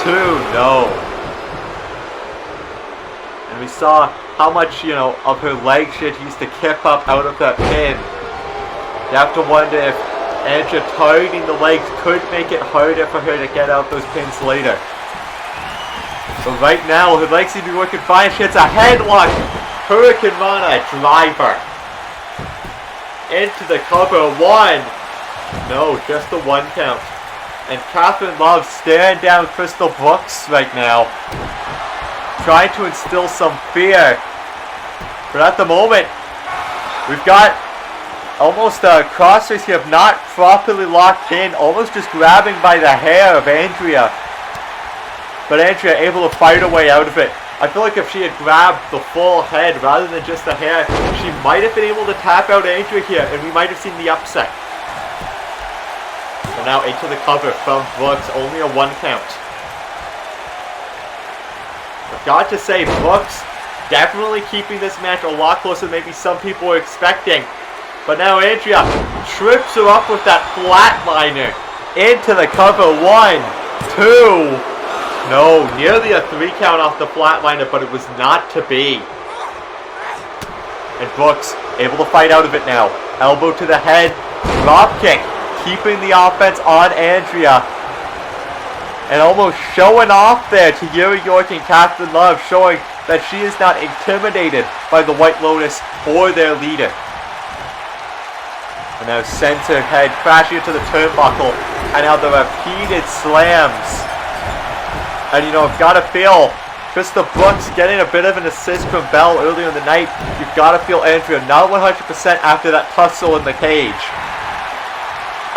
2, no. And we saw how much, of her leg shit used to kip up out of that pin. You have to wonder if Andrea targeting the legs could make it harder for her to get out those pins later. But right now, her legs seem to be working fine. She hits a headlock. Hurricane Rana driver. Into the cover. 1. No, just a 1 count. And Catherine Love staring down Crystal Brooks right now. Trying to instill some fear. But at the moment, we've got almost a crossface here of not properly locked in. Almost just grabbing by the hair of Andrea. But Andrea able to fight her way out of it. I feel like if she had grabbed the full head rather than just the hair, she might have been able to tap out Andrea here, and we might have seen the upset. And now into the cover from Brooks, only a 1 count. I've got to say, Brooks definitely keeping this match a lot closer than maybe some people were expecting. But now Andrea trips her up with that flatliner into the cover. 1, 2. No, nearly a 3 count off the flatliner, but it was not to be. And Brooks able to fight out of it now. Elbow to the head, drop kick, keeping the offense on Andrea. And almost showing off there to Yuri York and Catherine Love, showing that she is not intimidated by the White Lotus or their leader. And now sends her head crashing into the turnbuckle. And now the repeated slams And you know, I've got to feel Crystal Brooks getting a bit of an assist from Belle earlier in the night. You've got to feel Andrea not 100% after that tussle in the cage.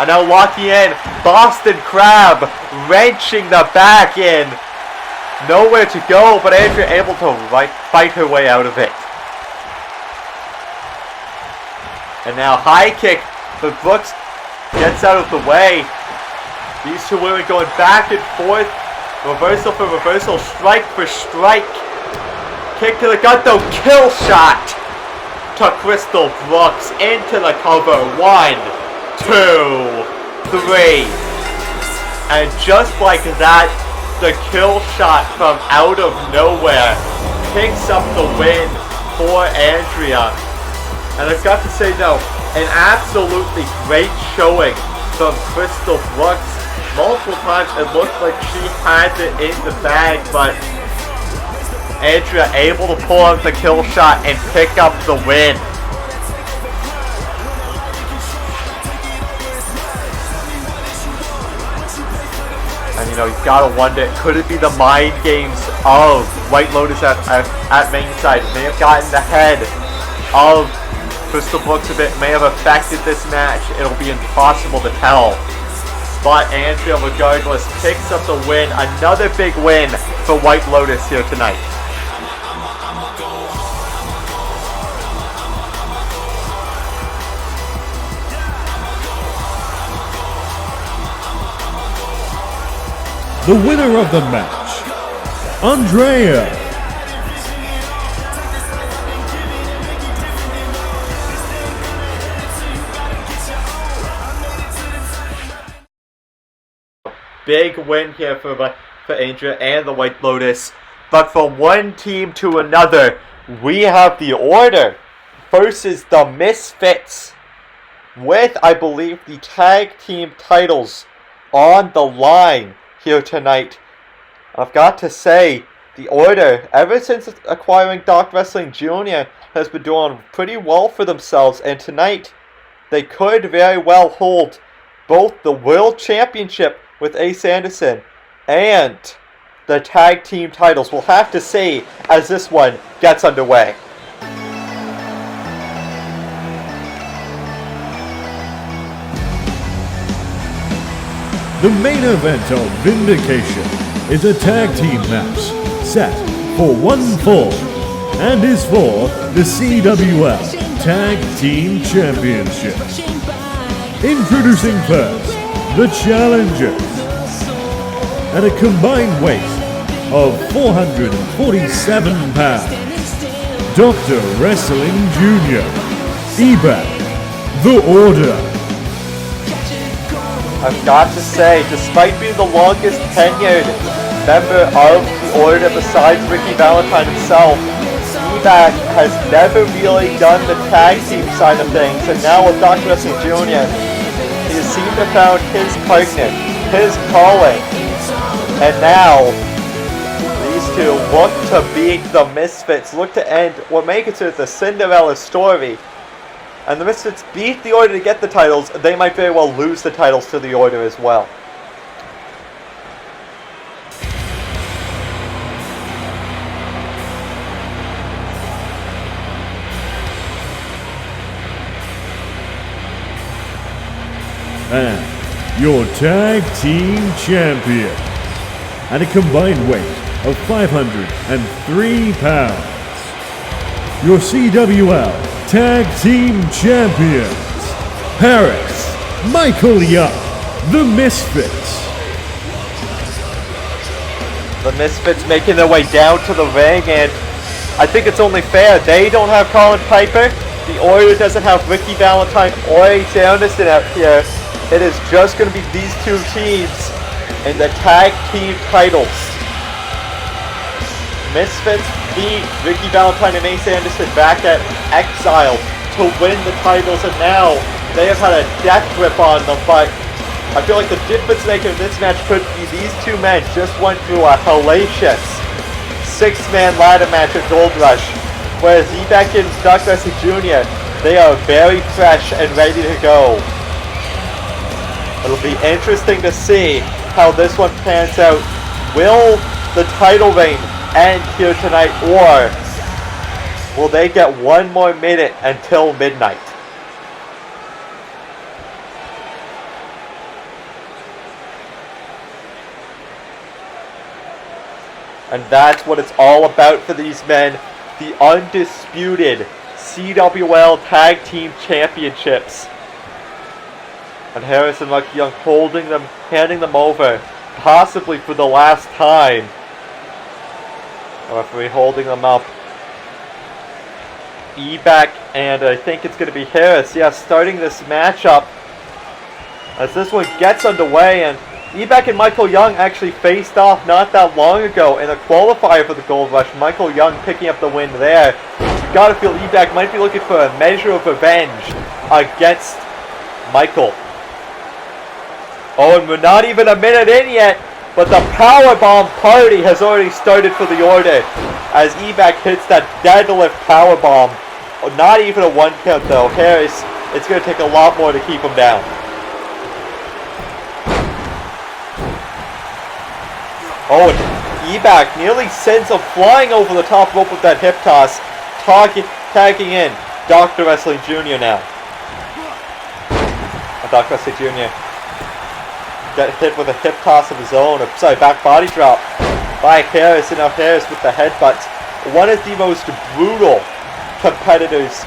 And now locking in, Boston Crab wrenching the back in. Nowhere to go, but Andrea able to fight her way out of it. And now high kick, but Brooks gets out of the way. These two women going back and forth. Reversal for reversal, strike for strike. Kick to the gut though, kill shot to Crystal Brooks into the cover. 1, 2, 3. And just like that, the kill shot from out of nowhere picks up the win for Andrea. And I've got to say though, an absolutely great showing from Crystal Brooks. Multiple times it looked like she had it in the bag, but Andrea able to pull out the kill shot and pick up the win. And you know, you've got to wonder, could it be the mind games of White Lotus at ringside? May have gotten the head of Crystal Brooks a bit, may have affected this match. It'll be impossible to tell. But Andrea, regardless, picks up the win. Another big win for White Lotus here tonight. The winner of the match, Andrea. Big win here for Andrea and the White Lotus. But from one team to another, we have the Order versus the Misfits, with, I believe, the tag team titles on the line here tonight. I've got to say, the Order, ever since acquiring Doc Wrestling Jr., has been doing pretty well for themselves, and tonight they could very well hold both the World Championship with Ace Anderson and the tag team titles. We'll have to see as this one gets underway. The main event of Vindication is a tag team match set for 1 fall and is for the CWL Tag Team Championship. Introducing first, the challengers. At a combined weight of 447 pounds, Dr. Wrestling Jr., Ebak, The Order. I've got to say, despite being the longest tenured member of the Order besides Ricky Valentine himself, Ebak has never really done the tag team side of things, and now with Dr. Wrestling Jr., he has seemed to have found his partner, his calling. And now, these two look to beat the Misfits, look to end what may be considered the Cinderella story. And the Misfits beat the Order to get the titles. They might very well lose the titles to the Order as well. And your tag team champion, at a combined weight of 503 pounds, your CWL Tag Team Champions, Paris, Michael Young, the Misfits. The Misfits making their way down to the ring, and I think it's only fair. They don't have Colin Piper. The Order doesn't have Ricky Valentine or Ace Anderson out here. It is just going to be these two teams in the tag team titles. Misfits beat Ricky Valentine and Ace Anderson back at Exile to win the titles, and now they have had a death grip on them, but I feel like the difference maker in this match could be these two men just went through a hellacious 6-man ladder match at Gold Rush, whereas Ebak and Doc Wrestling Jr., they are very fresh and ready to go. It'll be interesting to see how this one pans out. Will the title reign end here tonight, or will they get one more minute until midnight? And that's what it's all about for these men. The undisputed CWL Tag Team Championships. And Harris and Lucky Young holding them, handing them over, possibly for the last time. The referee holding them up. Ebak and I think it's going to be Harris, starting this matchup. As this one gets underway, and Ebak and Michael Young actually faced off not that long ago in a qualifier for the Gold Rush. Michael Young picking up the win there. You gotta feel Ebak might be looking for a measure of revenge against Michael. Oh, and we're not even a minute in yet, but the powerbomb party has already started for the Order as Ebak hits that deadlift powerbomb. Oh, not even a one count though. Harris, it's gonna take a lot more to keep him down. Oh, and Ebak nearly sends him flying over the top rope with that hip toss. Tagging in Dr. Wrestling Jr. now. Dr. Wrestling Jr. got hit with a hip toss of his own. Back body drop by Harris. And now Harris with the headbutts. One of the most brutal competitors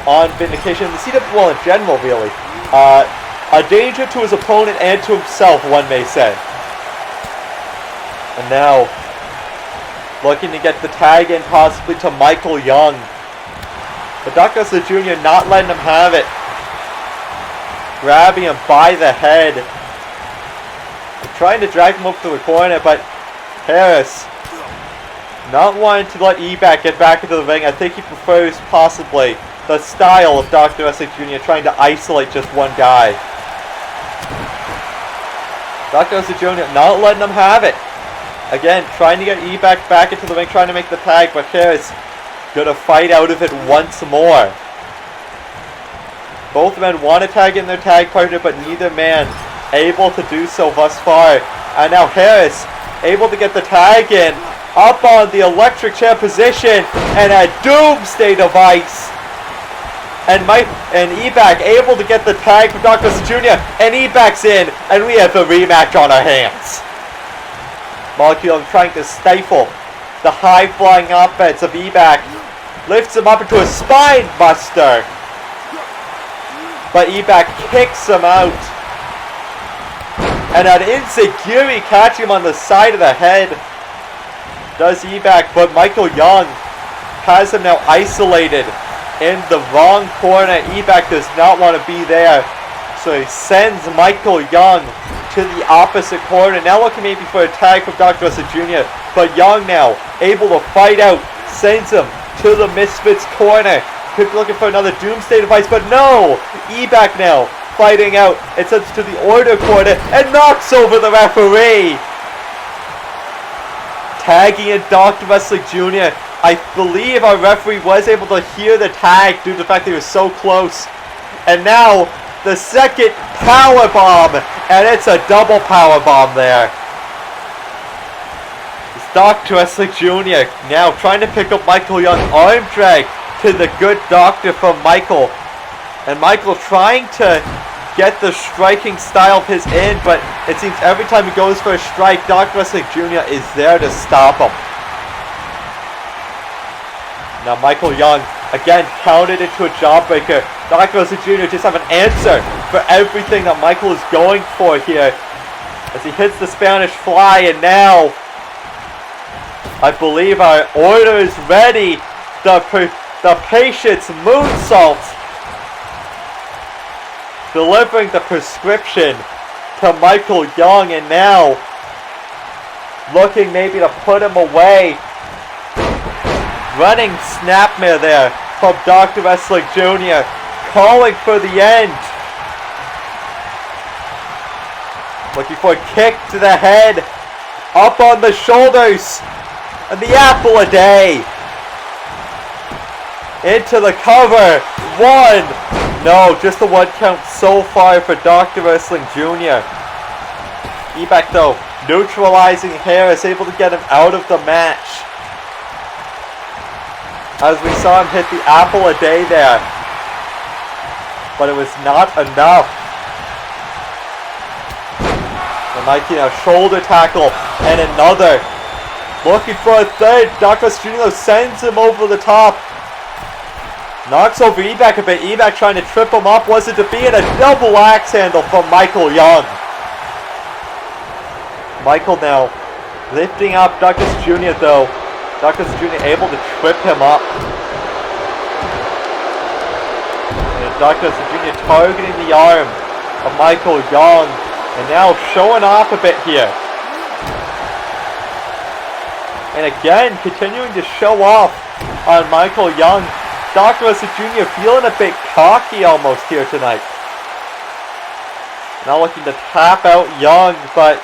on Vindication. The CWL in general, really. A danger to his opponent and to himself, one may say. And now, looking to get the tag in possibly to Michael Young. But Dr. Wrestler Jr. not letting him have it. Grabbing him by the head. Trying to drag him up to the corner, but Harris not wanting to let Ebak get back into the ring. I think he prefers possibly the style of Dr. Wrestler Jr. trying to isolate just one guy. Dr. Wrestler Jr. not letting him have it. Again, trying to get Ebak back into the ring, trying to make the tag, but Harris gonna fight out of it once more. Both men want to tag in their tag partner, but neither man able to do so thus far. And now Harris able to get the tag in, up on the electric chair position, and a doomsday device. And Ebak able to get the tag from Dr. Jr., and Ebak's in, and we have a rematch on our hands. Molecule trying to stifle the high-flying offense of Ebak. Lifts him up into a spine buster. But Ebak kicks him out. And an Insecurity catching him on the side of the head. Does Ebak, but Michael Young has him now isolated in the wrong corner. Ebak does not want to be there. So he sends Michael Young to the opposite corner. Now looking maybe for a tag from Dr. Wrestler Jr. But Young now able to fight out. Sends him to the Misfits corner. Could be looking for another doomsday device, but no! Ebak now fighting out. It sends to the Order corner and knocks over the referee. Tagging in Dr. Wrestler Jr. I believe our referee was able to hear the tag due to the fact that he was so close. And now the second power bomb, and it's a double power bomb there. It's Dr. Wrestler Jr. now trying to pick up Michael Young. Arm drag to the good doctor from Michael. And Michael trying to get the striking style of his in, but it seems every time he goes for a strike, Dr. Wrestler Jr. is there to stop him. Now Michael Young again counted into a jawbreaker. Dr. Wrestler Jr. just have an answer for everything that Michael is going for here. As he hits the Spanish fly, and now I believe our Order is ready. The Patience moonsault. Delivering the prescription to Michael Young, and now looking maybe to put him away. Running snapmare there from Dr. Wrestler Jr. Calling for the end. Looking for a kick to the head. Up on the shoulders. And the apple a day. Into the cover. One. No, just the one count so far for Dr. Wrestling Jr. Ebak though neutralizing Harris, able to get him out of the match. As we saw him hit the apple a day there. But it was not enough. The Mikey now shoulder tackle and another. Looking for a third. Douglas Jr. sends him over the top. Knocks over Ebak a bit. Ebak trying to trip him up. Was it to be in a double axe handle from Michael Young. Michael now lifting up Douglas Jr. though. Douglas Jr. able to trip him up. And Douglas Jr. targeting the arm of Michael Young. And now showing off a bit here. And again, continuing to show off on Michael Young. Douglas Jr. feeling a bit cocky almost here tonight. Now looking to tap out Young, but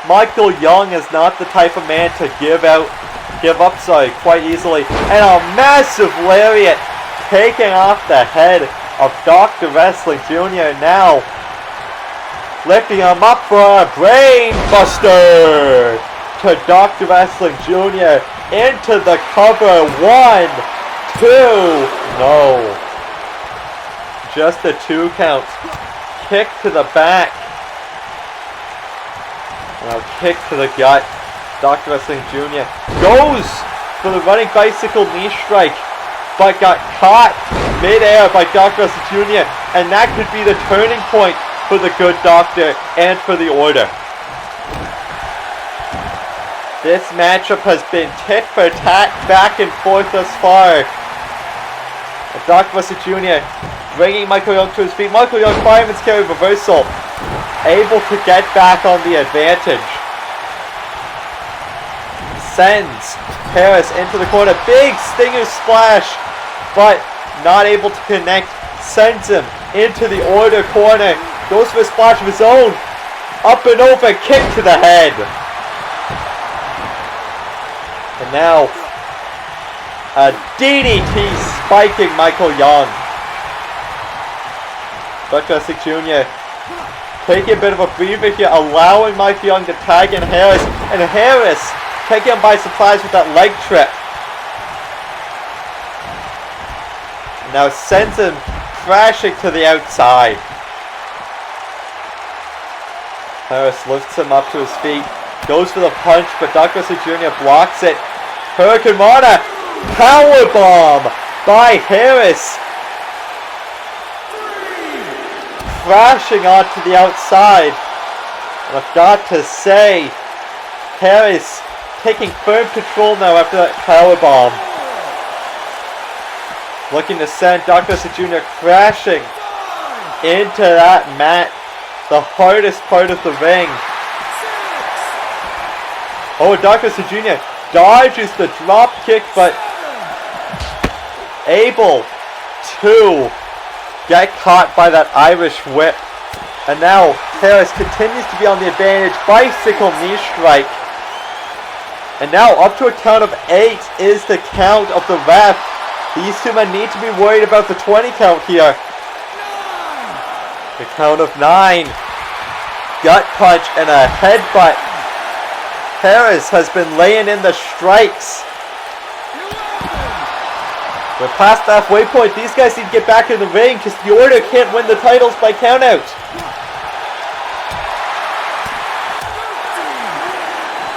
Michael Young is not the type of man to give up quite easily. And a massive lariat taking off the head of Dr. Wrestling Jr. Now lifting him up for a brain buster to Dr. Wrestling Jr. into the cover. 1, 2, no. Just a 2 count. Kick to the back. Now kick to the gut. Dr. Wrestling Jr. goes for the running bicycle knee strike, but got caught mid-air by Dr. Wrestling Jr. And that could be the turning point for the good doctor and for the order. This matchup has been tit for tat, back and forth thus far. Dr. Wrestling Jr. bringing Michael Young to his feet. Michael Young, fireman's carry reversal, able to get back on the advantage. Sends Harris into the corner. Big stinger splash, but not able to connect. Sends him into the order corner. Goes for a splash of his own. Up and over, kick to the head. And now, a DDT spiking Michael Young. Dr. Jr. taking a bit of a breather here, allowing Michael Young to tag in Harris. And Harris taking him by surprise with that leg trip. Now sends him crashing to the outside. Harris lifts him up to his feet, goes for the punch, but Douglas Jr. blocks it. Hurricane Rana, powerbomb by Harris. Crashing onto the outside. And I've got to say, Harris taking firm control now after that powerbomb. Looking to send Douglas Jr. crashing into that mat. The hardest part of the ring. Oh, Douglas Jr. dodges the drop kick, but able to get caught by that Irish whip. And now Harris continues to be on the advantage. Bicycle knee strike. And now up to a count of 8 is the count of the ref. These two men need to be worried about the 20 count here. The count of 9. Gut punch and a headbutt. Harris has been laying in the strikes. We're past the halfway point. These guys need to get back in the ring because the order can't win the titles by countout.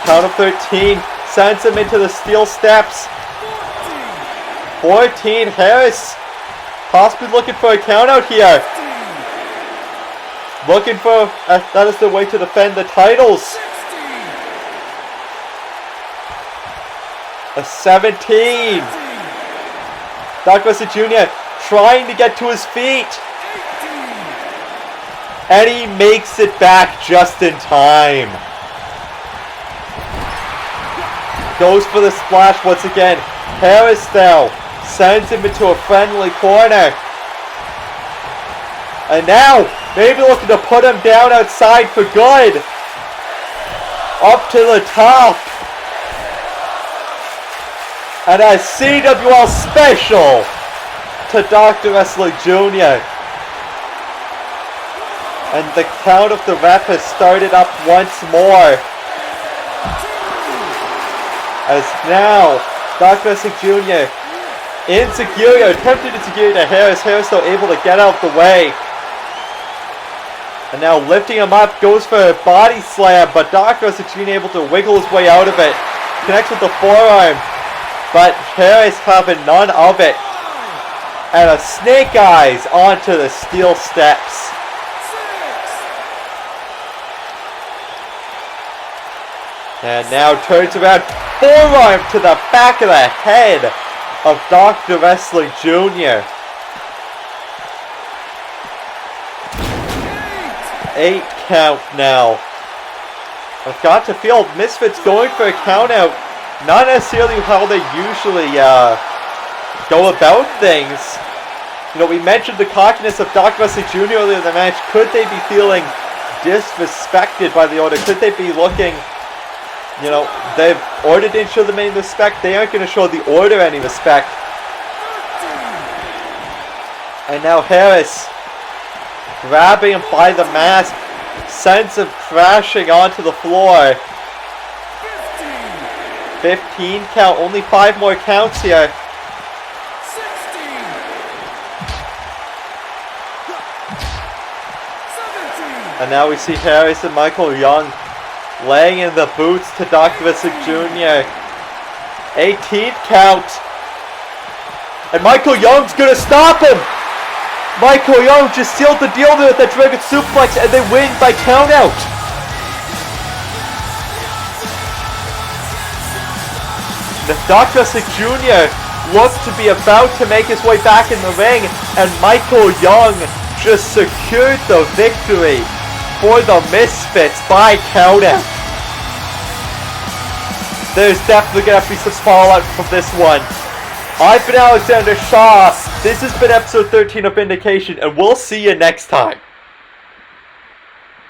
Count of 13. Sends him into the steel steps. 14. Harris possibly looking for a countout here. Looking for, that is the way to defend the titles. A 17. Douglas Jr. trying to get to his feet. And he makes it back just in time. Goes for the splash once again. Harris now sends him into a friendly corner. And now, maybe looking to put him down outside for good. Up to the top. And a CWL special to Dr. Wrestling Jr. And the count of the ref has started up once more. As now, Doc Messick Jr. insecure, attempted to secure to Harris. Harris though able to get out the way. And now lifting him up, goes for a body slam, but Doc Messick Jr. able to wiggle his way out of it. Connects with the forearm, but Harris having none of it. And a snake eyes onto the steel steps. And now turns around, forearm to the back of the head of Dr. Wrestling Jr. 8 count now. I've got to feel Misfits going for a count out. Not necessarily how they usually go about things. You know, we mentioned the cockiness of Dr. Wrestling Jr. earlier in the match. Could they be feeling disrespected by the order? Could they be looking... You know, the order didn't show them any respect. They aren't going to show the order any respect. And now Harris grabbing him by the mask, sends him crashing onto the floor. 15 count, only 5 more counts here. 16. And now we see Harris and Michael Young laying in the boots to Dr. Messick Jr. 18th count. And Michael Young's gonna stop him! Michael Young just sealed the deal there with that Dragon Suplex and they win by count out. Dr. Messick Jr. looked to be about to make his way back in the ring and Michael Young just secured the victory for the Misfits by count out. There's definitely going to be some fallout from this one. I've been Alexander Shaw. This has been episode 13 of Vindication, and we'll see you next time.